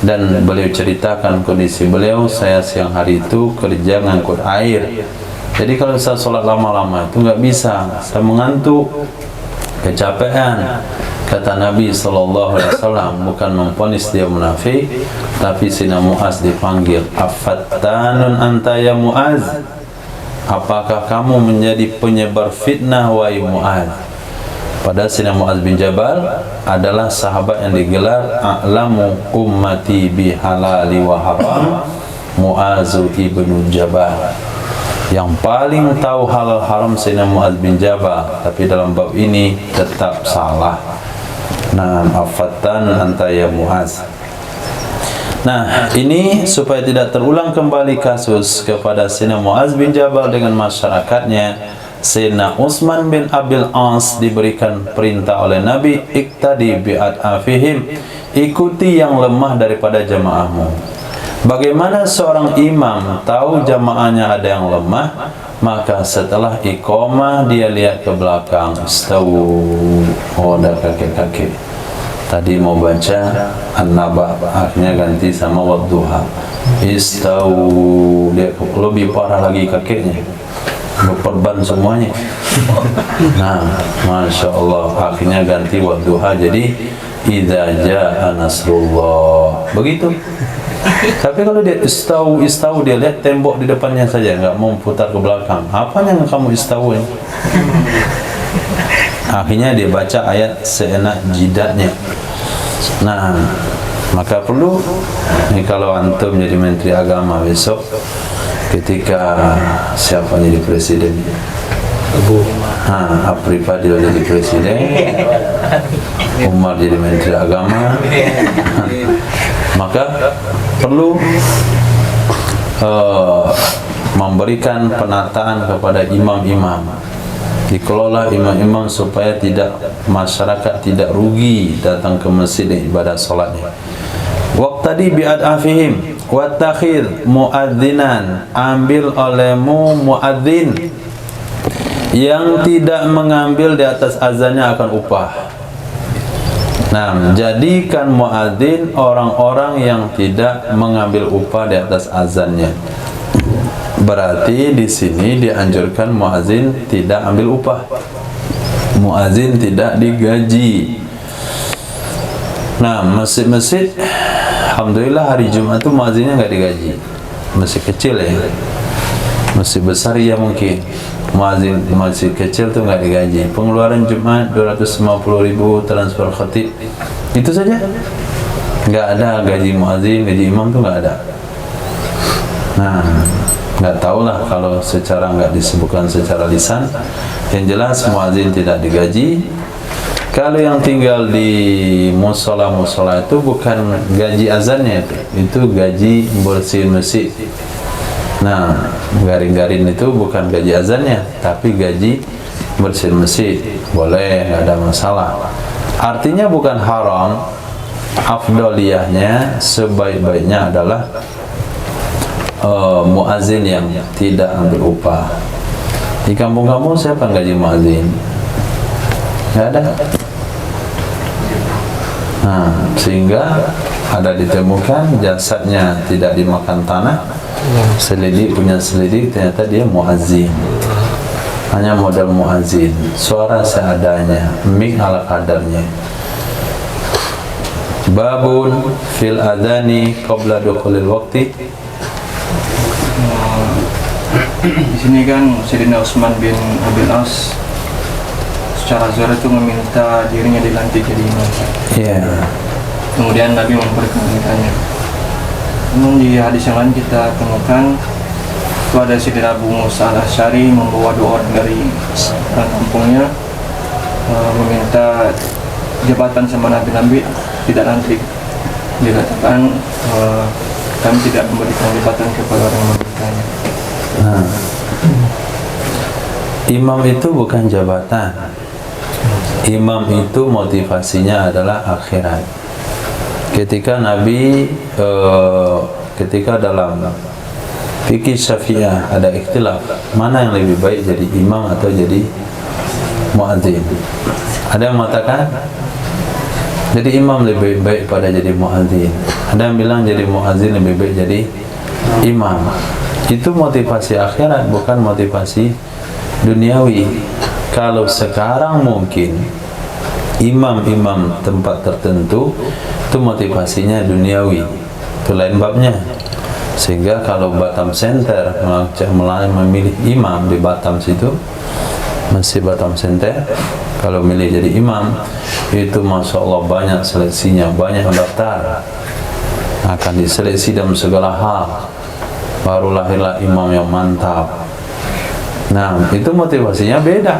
dan beliau ceritakan kondisi beliau, saya siang hari itu kerja ngangkut air, jadi kalau saya sholat lama-lama itu nggak bisa, saya mengantuk, kecapean. Kata Nabi SAW, bukan memvonis dia munafik, tapi Sayyidina Mu'adz dipanggil, afattanun anta ya Mu'adz, apakah kamu menjadi penyebar fitnah wahai Mu'adz? Padahal Sayyidina Mu'adz bin Jabal adalah sahabat yang digelar a'lamu ummati bihalali wa haram Mu'adz ibnu Jabal, yang paling tahu halal haram Sayyidina Mu'adz bin Jabal. Tapi dalam bab ini tetap salah. Nah, afattanun anta ya Mu'adz. Nah, ini supaya tidak terulang kembali kasus kepada Sayyidina Mu'adz bin Jabal dengan masyarakatnya, Sayyidina Utsman bin Abil As diberikan perintah oleh Nabi, iktadi bi'ad'afihim, ikuti yang lemah daripada jamaahmu. Bagaimana seorang imam tahu jamaahnya ada yang lemah? Maka setelah iqamah dia lihat ke belakang, istawu, oh ada kakek-kakek tadi mau baca An-Naba, akhirnya ganti sama Wadduha, istawu, dia lebih parah lagi kakeknya. berperban semuanya. Nah, Masya Allah, akhirnya ganti wadduha jadi idza jaa nasrullah. Begitu. Tapi kalau dia istau dia lihat tembok di depannya saja, nggak mau putar ke belakang. Apa yang kamu istauin? Akhirnya dia baca ayat seenak jidatnya. Nah, maka perlu nih kalau antum jadi menteri agama besok, ketika siapa jadi presiden? Apri Fadil jadi presiden, Umar jadi menteri agama, maka perlu memberikan penataan kepada imam-imam, dikelola imam-imam supaya tidak masyarakat tidak rugi datang ke masjid dan ibadah solatnya. Waqtadi bi'adafihim wattakhir muadzinan, ambil olehmu muadzin yang tidak mengambil di atas azannya akan upah. Nah, jadikan muadzin orang-orang yang tidak mengambil upah di atas azannya. Berarti di sini dianjurkan muadzin tidak ambil upah. Muadzin tidak digaji. Nah, masjid-masjid alhamdulillah hari Jumat itu muadzinnya nggak digaji. Masjid kecil ya. Masjid besar ya mungkin. Muadzin masjid kecil tuh nggak digaji. Pengeluaran Jumat 250.000 transfer khatib. Itu saja. Nggak ada gaji muadzin, gaji imam tuh nggak ada. Nah, nggak tahulah kalau secara nggak disebutkan secara lisan. Yang jelas muadzin tidak digaji. Kalau yang tinggal di musola-musola itu bukan gaji azannya itu gaji bersihin masjid. Nah, garing-garing itu bukan gaji azannya, tapi gaji bersihin masjid. Boleh, nggak ada masalah. Artinya bukan haram. Afdaliyahnya sebaik-baiknya adalah muazin yang tidak ambil upah. Di kampung-kampung siapa yang gaji muazin? Nggak ada. Nah, sehingga ada ditemukan jasadnya tidak dimakan tanah. Selidik punya selidik, ternyata dia muazzin. Hanya modal muazzin, suara seadanya, mic ala kadarnya. Babun fil adani qabla dukhulil waqti. Di sini kan Sayyidina Utsman bin Abil As secara zahir itu meminta dirinya dilantik jadi imam. Iya. Kemudian Nabi memperkenankannya. Namun di hadis yang lain kita temukan itu ada Sayyidina Abu Musa al-Asy'ari membawa dua orang dari orang kampungnya meminta jabatan sama Nabi tidak lantik. Dia katakan kami tidak memberikan jabatan kepada orang yang memintanya. Nah, imam itu bukan jabatan. Imam itu motivasinya adalah akhirat. Ketika Nabi ketika dalam fikih Syafi'iyah ada ikhtilaf mana yang lebih baik, jadi imam atau jadi muadzin. Ada yang mengatakan jadi imam lebih baik pada jadi muadzin. Ada yang bilang jadi muadzin lebih baik jadi imam. Itu motivasi akhirat, bukan motivasi duniawi. Kalau sekarang mungkin imam-imam tempat tertentu itu motivasinya duniawi, itu lain babnya. Sehingga kalau Batam Center memilih imam di Batam situ, masih Batam Center, kalau milih jadi imam itu Masya Allah banyak seleksinya, banyak daftar, akan diseleksi dalam segala hal, baru lahirlah imam yang mantap. Nah, itu motivasinya beda.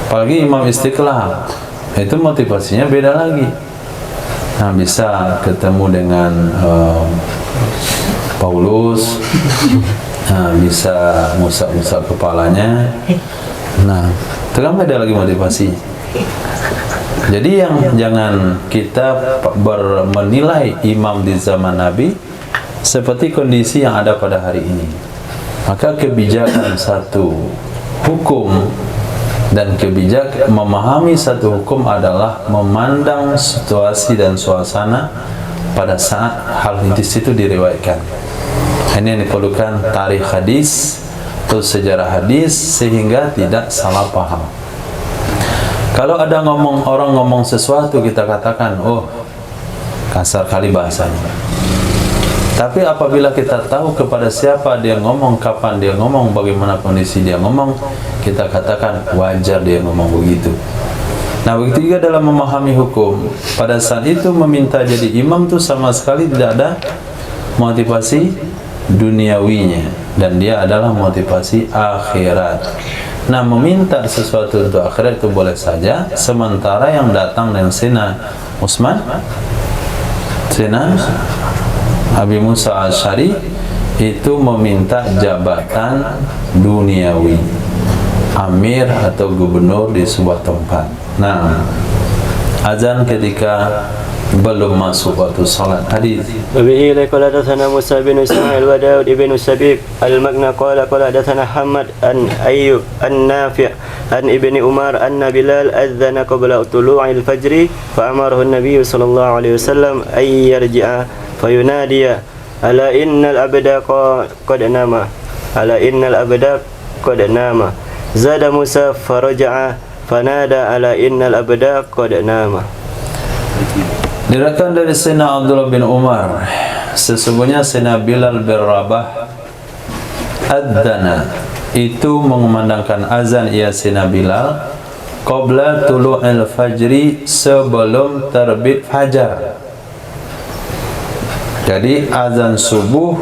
Apalagi imam Istiqlal, itu motivasinya beda lagi. Nah, bisa ketemu dengan Paulus, nah, bisa ngusap-ngusap kepalanya. Nah, itu kan beda lagi motivasi. Jadi yang jangan kita menilai imam di zaman Nabi seperti kondisi yang ada pada hari ini. Maka kebijakan satu hukum dan kebijakan memahami satu hukum adalah memandang situasi dan suasana pada saat hal di situ diriwayatkan. Ini yang diperlukan tarikh hadis, atau sejarah hadis sehingga tidak salah paham. Kalau ada orang ngomong sesuatu, kita katakan, oh kasar kali bahasanya. Tapi apabila kita tahu kepada siapa dia ngomong, kapan dia ngomong, bagaimana kondisi dia ngomong, kita katakan wajar dia ngomong begitu. Nah, begitu juga dalam memahami hukum. Pada saat itu meminta jadi imam itu sama sekali tidak ada motivasi duniawinya, dan dia adalah motivasi akhirat. Nah, meminta sesuatu untuk akhirat itu boleh saja, sementara yang datang dengan Sina Utsman, Sina Abi Musa Asy'ari itu meminta jabatan duniawi, amir atau gubernur di sebuah tempat. Nah, azan ketika belum masuk waktu salat. Hadis. Wabihi qala hadatsana Musa bin Ismail wa Daud ibn Sabib al-Magna qala hadatsana Hamad an Ayyub an-Nafi' an Ibni Umar anna Bilal adzana qabla tulu'il fajri fa amarahu an-nabiy sallallahu alaihi wasallam ay yarji'a fayunadiya ala innal abda qad nama ala innal abda qad nama zada Musa faraja'a fanada ala innal abda qad nama. Diriwayatkan dari Sayyidina Abdullah bin Umar, sesungguhnya Sayyidina Bilal bin Rabah adzana, itu mengumandangkan azan ia Sayyidina Bilal qabla tulu'il fajri, sebelum terbit fajar. Jadi azan subuh,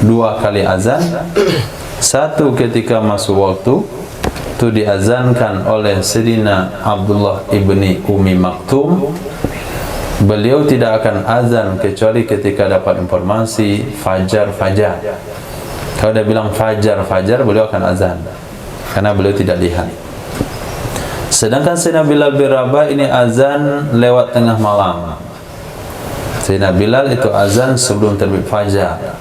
2 kali azan, satu ketika masuk waktu itu diazankan oleh Sayyidina Abdullah ibni Ummi Maktum. Beliau tidak akan azan kecuali ketika dapat informasi fajar-fajar. Kalau dia bilang fajar-fajar, beliau akan azan, karena beliau tidak lihat. Sedangkan Sayyidina Bilal bin Rabah ini azan lewat tengah malam. Sayyidina Bilal itu azan sebelum terbit fajar.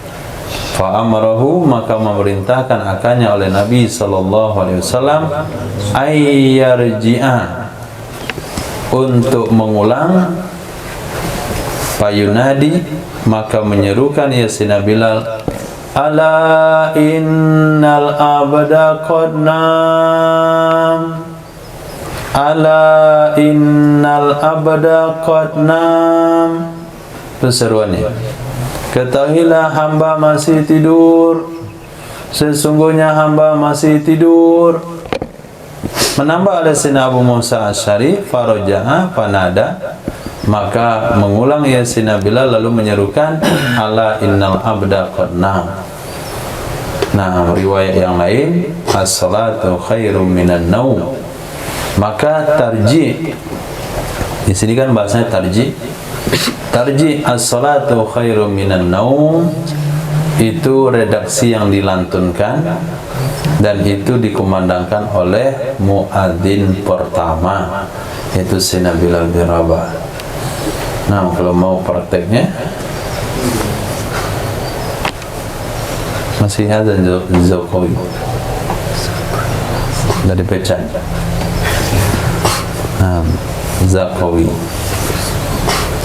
Fa'amarahu, maka memerintahkan akannya oleh Nabi SAW ayyarji'a, untuk mengulang. Fayunadi, maka menyerukan ya Sayyidina Bilal, ala innal abda qad nam, ala innal abda qad nam. Itu seruannya, ketahuilah hamba masih tidur, sesungguhnya hamba masih tidur. Menambah oleh Sayyidina Abu Musa Asy'ari, faraja'a fanada, maka mengulang ya Sayyidina Bilal lalu menyerukan ala innal abda qad nam. Nah, riwayat yang lain as-salatu khairum minan naum. Maka tarjih, di sini kan bahasanya tarjih. Tarjih as-salatu khairum minan naum itu redaksi yang dilantunkan, dan itu dikumandangkan oleh muadzin pertama, yaitu Sayyidina Bilal bin Rabah. Nah, kalau mau prakteknya masih ada Jokowi dari Pecan. Nah, Jokowi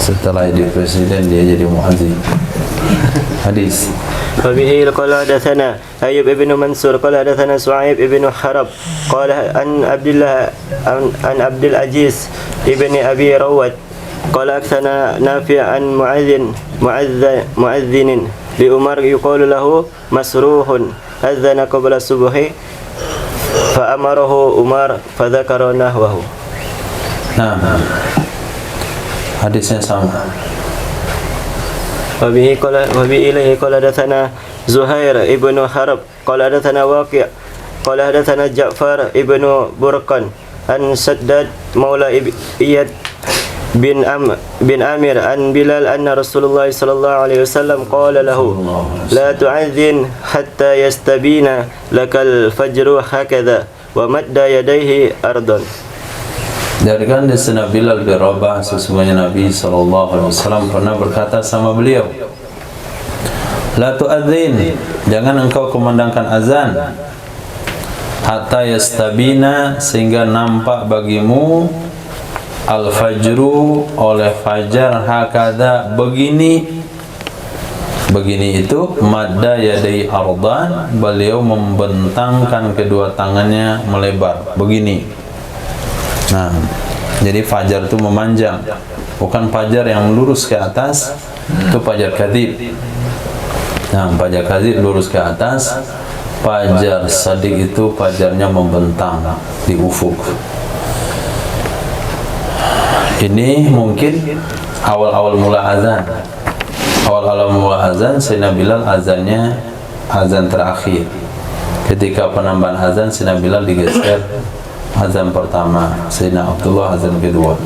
setelah jadi presiden dia jadi muadzin. Hadis. Wabihi qala hadatsana Ayyub ibn Mansur qala hadatsana Su'aib ibn Harab qala an Abdul Aziz ibn Abi Rawat qala aksana Nafi' an mu'adzinin li Umar yuqalu lahu Masruhun adzana qabla subuhi fa amarahu Umar fa dzakara nahwahu. Nah, hadisnya sama. Wabihi ilaihi qala hadatsana Zuhair ibnu Harb qala hadatsana Waqi' qala hadatsana Ja'far ibnu Burqan an Saddad maula Iyad bin Amir an Bilal anna Rasulullah sallallahu alaihi wasallam qala lahu la tu'adzin hatta yastabina lakal fajru hakadha wa madda yadayhi ardon. Darikan Sayyidina Bilal bin Rabah, sesungguhnya Nabi SAW pernah berkata sama beliau, la tu'adzin, jangan engkau kumandangkan azan, hatta yastabina, sehingga nampak bagimu al-fajru, oleh fajar, hakada, begini, Begini itu madda yadai ardan, beliau membentangkan kedua tangannya melebar begini. Nah, jadi fajar itu memanjang, bukan fajar yang lurus ke atas, itu fajar kadhib. Nah, fajar kadhib lurus ke atas, fajar shadiq itu fajarnya membentang di ufuk. Ini mungkin awal-awal mula azan. Awal-awal mula azan, Sayyidina Bilal azannya azan terakhir. Ketika penambahan azan, Sayyidina Bilal digeser azan pertama, Sayyidina Abdullah azan kedua.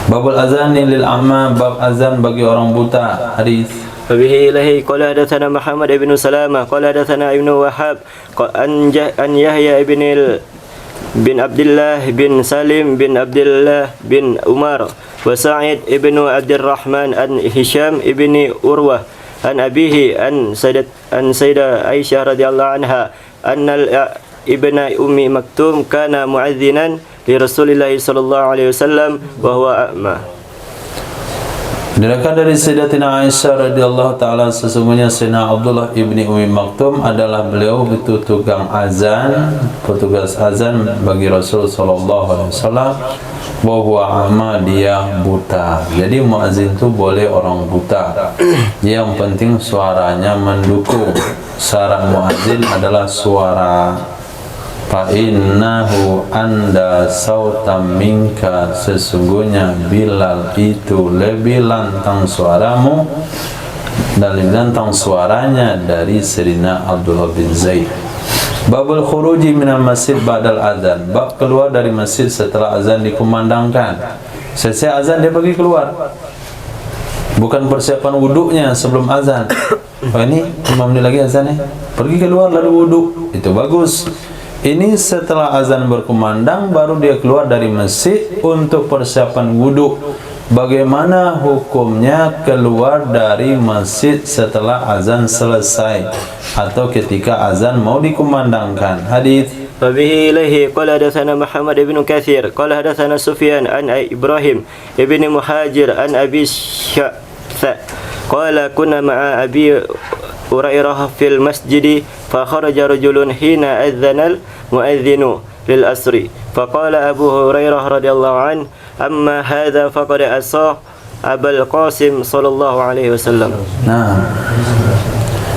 Babul azan lil a'ma, bab azan bagi orang buta. Hadis فبه إليه قال حدثنا محمد بن سلامة قال حدثنا ابن وهب عن يحيى بن عبد الله بن سالم بن عبد الله بن عمر وسعيد بن عبد الرحمن عن هشام بن أروة عن أبيه عن سيدة عائشة رضي الله عنها أن ابن أم مكتوم كان مؤذنا لرسول الله صلى الله عليه وسلم وهو أعمى. Diriwayatkan dari Sayyidatina Aisyah radhiyallahu taala, sesungguhnya Sayyidina Abdullah ibni Ummi Maktum adalah beliau itu tukang azan, petugas azan bagi Rasul sallallahu alaihi wasallam, wa huwa a'ma, dia buta. Jadi muazin itu boleh orang buta. Yang penting suaranya mendukung. Syarat muazin adalah suara. Fa innahu anda sautam minka, sesungguhnya Bilal itu lebih lantang suaramu dan lebih lantang suaranya dari Sayyidina Abdullah bin Zaid. Babul khuruji minal masjid ba'dal adzan, bab keluar dari masjid setelah azan dikumandangkan. Selesai azan dia pergi keluar, bukan persiapan wuduknya sebelum azan. Oh, ini 5 menit lagi azannya, pergi keluar lalu wuduk, itu bagus. Ini setelah azan berkumandang baru dia keluar dari masjid untuk persiapan wudhu. Bagaimana hukumnya keluar dari masjid setelah azan selesai atau ketika azan mau dikumandangkan? Hadis فبه إليه قال حدثنا محمد بن كثير قال حدثنا سفيان عن إبراهيم ابن مهاجر عن أبي شعثة قال كنا مع أبي هريرة في المسجد فخرج رجل حين أذن المؤذن للعصر فقال أبو هريرة رضي الله عنه أما هذا فقد عصى أبا القاسم صلى الله عليه وسلم. Nah,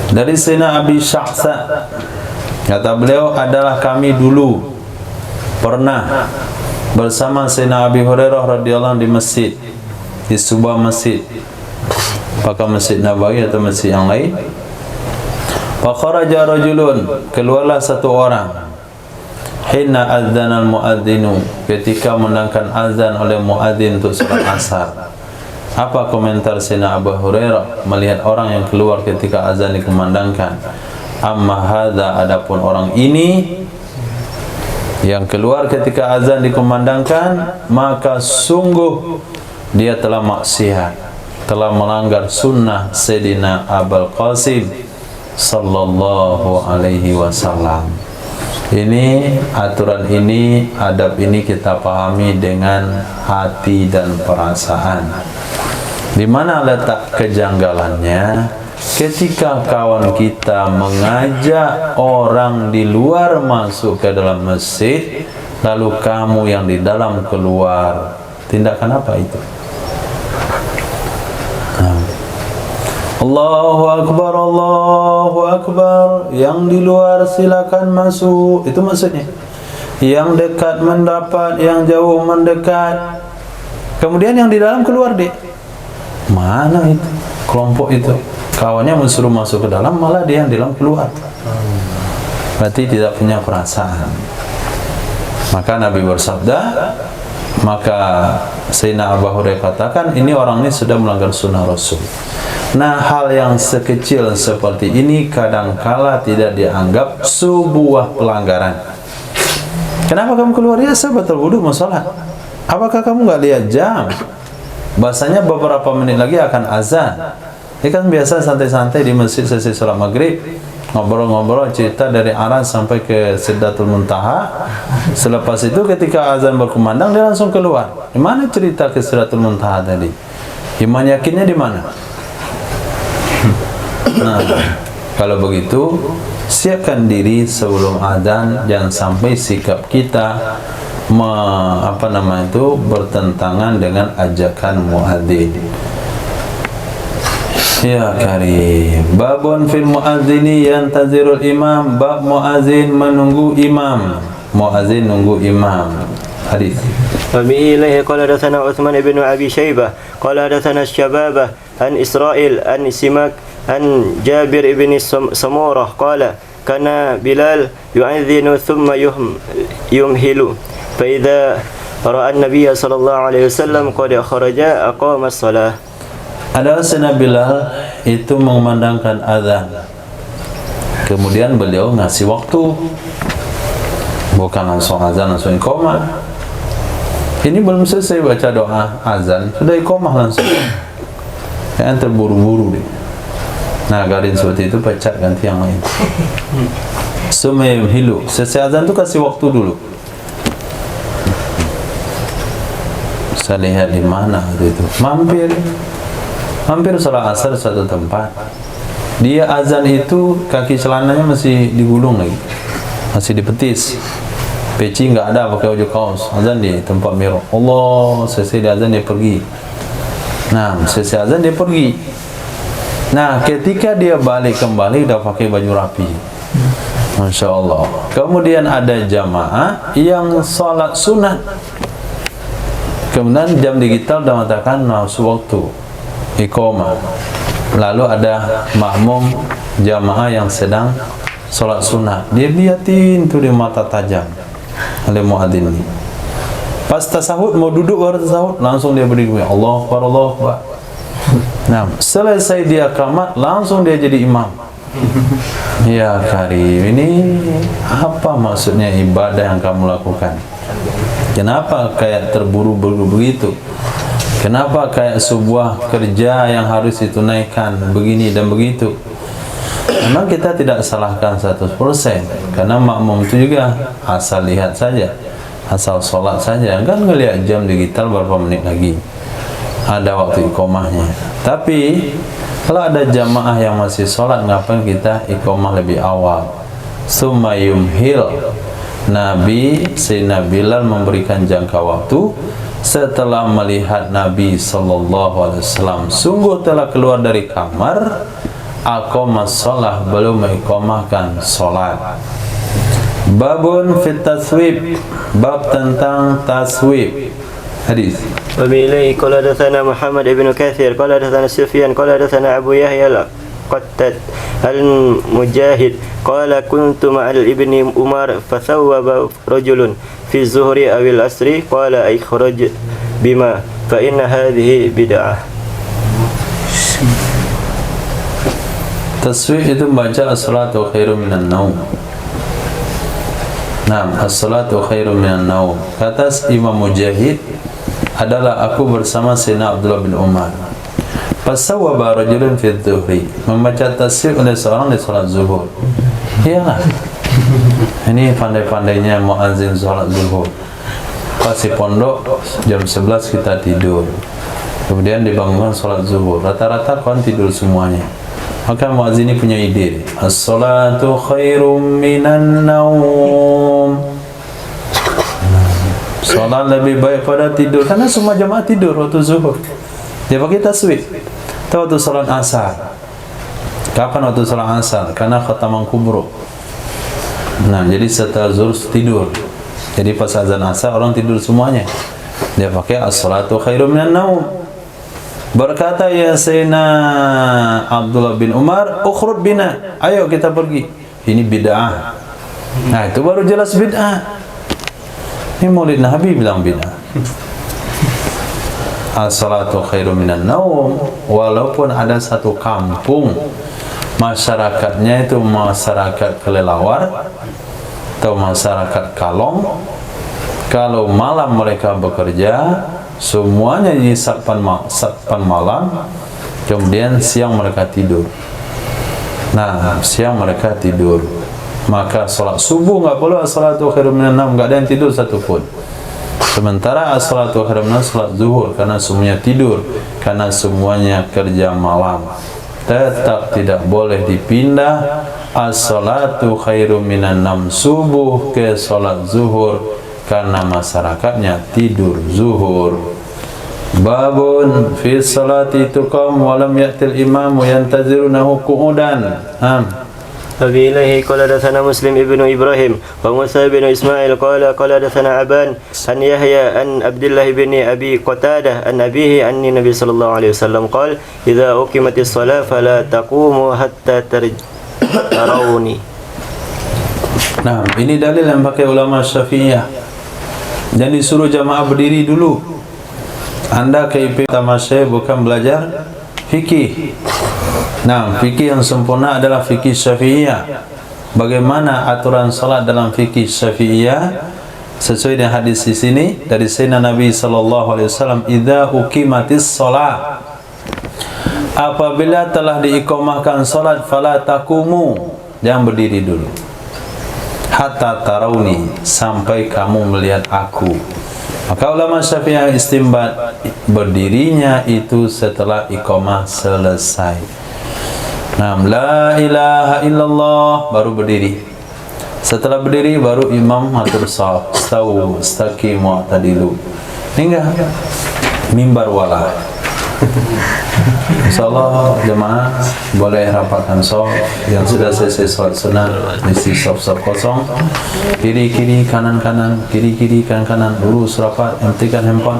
dari Sayyidina Abi Sya'sa, kata beliau, adalah kami dulu pernah bersama Sayyidina Abi Hurairah radhiyallahu anhu di masjid, di sebuah masjid, apakah Masjid Nabawi atau masjid yang lain. Fa kharaja rajulun, keluarlah satu orang, hina adzanal muadzinu, ketika menandangkan azan oleh muadzin untuk salat asar. Apa komentar Sayyidina Abu Hurairah melihat orang yang keluar ketika azan dikumandangkan? Amma hadza, adapun orang ini yang keluar ketika azan dikumandangkan, maka sungguh dia telah maksiat, telah melanggar sunnah Sayyidina Abul Qasim sallallahu alaihi wasallam. Ini aturan ini, adab ini kita pahami dengan hati dan perasaan. Di mana letak kejanggalannya? Ketika kawan kita mengajak orang di luar masuk ke dalam masjid, lalu kamu yang di dalam keluar, tindakan apa itu? Allahu Akbar, Allahu Akbar. Yang di luar silakan masuk. Itu maksudnya. Yang dekat mendapat, yang jauh mendekat. Kemudian yang di dalam keluar deh. Mana itu? Kelompok itu. Kawannya mensuruh masuk ke dalam, malah dia yang di dalam keluar. Berarti tidak punya perasaan. Maka Nabi bersabda, maka Sayyidina Abu Hurairah katakan, ini orang ini sudah melanggar sunnah Rasul. Nah, hal yang sekecil seperti ini kadangkala tidak dianggap sebuah pelanggaran. Kenapa kamu keluar? Ya, saya batal wudu mau sholat. Apakah kamu nggak lihat jam? Bahasanya beberapa menit lagi akan azan. Ini kan biasa santai-santai di masjid selesai sholat maghrib, ngobrol-ngobrol, cerita dari Aras sampai ke Sidratul Muntaha. Selepas itu ketika azan berkumandang dia langsung keluar. Di mana cerita ke Sidratul Muntaha tadi? Iman yakinnya di mana? Nah, kalau begitu siapkan diri sebelum azan, jangan sampai sikap kita bertentangan dengan ajakan muadzin. Ya karim. Babun fil muadzini yantazirul imam, bab muadzin menunggu imam. Muadzin nunggu imam. Hadis. وبه إليه قال حدثنا عثمان بن أبي شيبة قال حدثنا الشبابة عن إسرائيل عن سماك عن جابر بن سمورة قال كان بلال يؤذن ثم يمهل فإذا رأى النبي صلى الله عليه وسلم قد خرج أقام الصلاة. Ada Sayyidina Bilal itu mengumandangkan azan, kemudian beliau ngasih waktu, bukan langsung azan langsung iqamah. Ini belum selesai baca doa azan sudah iqamah langsung, yang terburu-buru deh. Nah, garin seperti itu pecah, ganti yang lain. Sumayim hilu, selesai azan itu kasih waktu dulu. Saya lihat di mana waktu itu, mampir salat asar satu tempat. Dia azan itu kaki celananya masih digulung lagi, masih dipetis, peci nggak ada, pakai baju kaos. Azan di tempat mirror. Allah, selesai di azan dia pergi. Nah, selesai azan dia pergi. Nah, ketika dia balik kembali udah pakai baju rapi. Masya Allah. Kemudian ada jamaah yang salat sunat. Kemudian jam digital sudah mengatakan masuk waktu iqamah. Lalu ada makmum jamaah yang sedang salat sunat. Dia liatin tuh di mata tajam oleh muadzin ini. Pas tasahud mau duduk baru tasahud, langsung dia berdiri. Allahu Akbar, Allahu Akbar. Nah, selesai dia qamat, langsung dia jadi imam. Ya karim, ini apa maksudnya ibadah yang kamu lakukan? Kenapa kayak terburu-buru begitu? Kenapa kayak sebuah kerja yang harus ditunaikan begini dan begitu? Memang kita tidak salahkan 100%, karena makmum itu juga asal lihat saja, asal sholat saja, kan ngelihat jam digital berapa menit lagi, ada waktu iqamahnya. Tapi kalau ada jamaah yang masih sholat, ngapain kita iqamah lebih awal? Summa yumhil, Nabi Sayyidina Bilal memberikan jangka waktu setelah melihat Nabi SAW sungguh telah keluar dari kamar, aqamas shalah, belum mengiqamahkan salat. Babun fit taswib, bab tentang taswib. Hadis. وبإليه قال حدثنا محمد بن كثير قال حدثنا سفيان قال حدثنا أبو يحيى القتاد المجاهد قال كنت مع ابن عمر فثوب رجل في الظهر أو العصر قال اخرج بما فإن هذه بدعة. Taswib itu baca as-salatu khairum minan naum. Nah, as-salatu khairum minan naum. Kata Imam Mujahid adalah aku bersama Sayyidina Abdullah bin Umar. Fasawwaba rajulun fi dhuhri, membaca tasbih oleh seorang di salat zuhur. Iyalah. Ini pandai-pandainya muazin salat zuhur. Pas di pondok jam 11 kita tidur. Kemudian dibangunkan salat zuhur. Rata-rata kawan tidur semuanya. Maka muazin ini punya ide. As-salatu khairum minan naum. Salat lebih baik pada tidur, karena semua jamaah tidur waktu zuhur. Dia pakai tasbih. Tahu waktu salat asar. Kapan waktu salat asar? Karena khataman kubro. Nah, jadi setelah zuhur tidur. Jadi pas azan asar orang tidur semuanya. Dia pakai as-salatu khairum minan naum. Berkata ya Sayyidina Abdullah bin Umar, ukhruj bina, ayo kita pergi. Ini bid'ah. Nah, itu baru jelas bid'ah. Ini maulid Nabi bilang bid'ah. As-salatu khairum minan naum. Walaupun ada satu kampung masyarakatnya itu masyarakat kelelawar atau masyarakat kalong, kalau malam mereka bekerja semuanya di satpan malam, kemudian siang mereka tidur. Nah, siang mereka tidur, maka sholat subuh nggak perlu as-salatu khairum minan naum, nggak ada yang tidur satupun. Sementara as-salatu khairum minan naum sholat zuhur, karena semuanya tidur, karena semuanya kerja malam. tetap tidak boleh dipindah. As-salatu khairum minan nam, subuh ke salat zuhur, karena masyarakatnya tidur zuhur. Babun fi salati tuqam wa lam ya'til imamu yantazirunahu qu'udan. أبي إليه قال حدثنا مسلم ابن إبراهيم وموسى بن إسماعيل قال حدثنا أبان عن يحيى عن عبد الله بن أبي قتادة عن أبيه عن النبي صلى الله عليه وسلم قال إذا أقيمت الصلاة فلا تقوموا حتى تروني. Nah, ini dalil yang pakai ulama Syafi'iyah. Dan disuruh jamaah berdiri dulu. Anda ke IP Tamasya bukan belajar fikih. Nah, fikih yang sempurna adalah fikih Syafi'iyah. Bagaimana aturan salat dalam fikih Syafi'iyah? Sesuai dengan hadis di sini dari Sayyidina Nabi sallallahu alaihi wasallam, "Idza uqimatis shalah." Apabila telah diiqamahkan salat, fala taqumu, jangan berdiri dulu. Hatta tarawni, sampai kamu melihat aku. Maka ulama Syafi'iyah istimbat, berdirinya itu setelah iqamah selesai. Nah, la ilaha illallah, baru berdiri. Setelah berdiri baru imam atur shaf, stawu, istaqimu, tadilu. Ini enggak mimbar wala. Insyaallah jemaah boleh rapatkan shaf yang sudah selesai salat sunat, isi shaf-shaf kosong. Kiri-kiri, kanan-kanan, kiri-kiri, kanan-kanan, lurus rapat, hentikan handphone.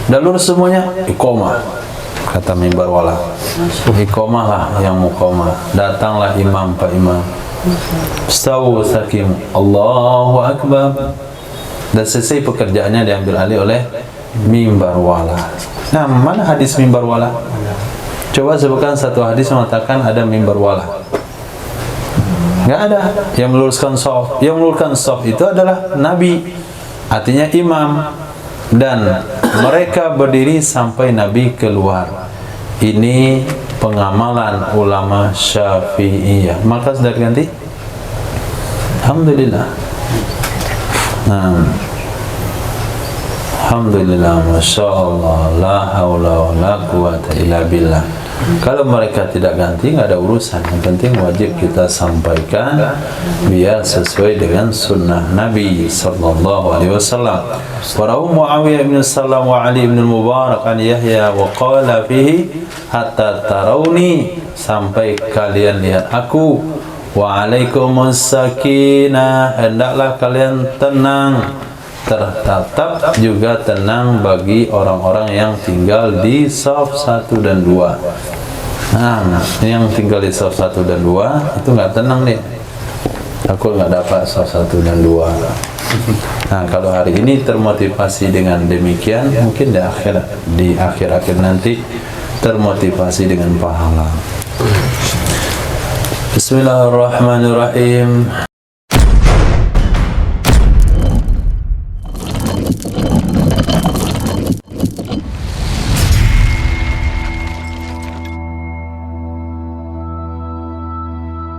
Dan lurus semuanya, iqamah. Kata mimbar wala, iqamah lah yang muqamah. Datanglah imam, Pak Imam, stawu sakim, Allahu Akbar. Dan selesai pekerjaannya diambil alih oleh mimbar wala. Nah, mana hadis mimbar wala? Coba sebutkan satu hadis mengatakan ada mimbar wala. Nggak ada. Yang meluruskan shaf, yang meluruskan shaf itu adalah Nabi, artinya imam. Dan mereka berdiri sampai Nabi keluar. Ini pengamalan ulama Syafi'iyah. Maka sudah ganti? Alhamdulillah. Alhamdulillah, Masya Allah, la hawla wa la quwata illa billah. Kalau mereka tidak ganti, nggak ada urusan. Yang penting wajib kita sampaikan biar sesuai dengan sunnah Nabi sallallahu alaihi wasallam. Warahu Muawiyah bin Salam wa Ali bin Mubarak an Yahya wa qala fihi hatta tarawni, sampai kalian lihat aku. Wa alaikumus sakinah, hendaklah kalian tenang. Tertatap juga tenang bagi orang-orang yang tinggal di shaf 1 dan 2. Nah, yang tinggal di shaf 1 dan 2 itu nggak tenang nih. Aku nggak dapat shaf 1 dan 2. Nah, kalau hari ini termotivasi dengan demikian, mungkin di akhir nanti termotivasi dengan pahala. Bismillahirrahmanirrahim.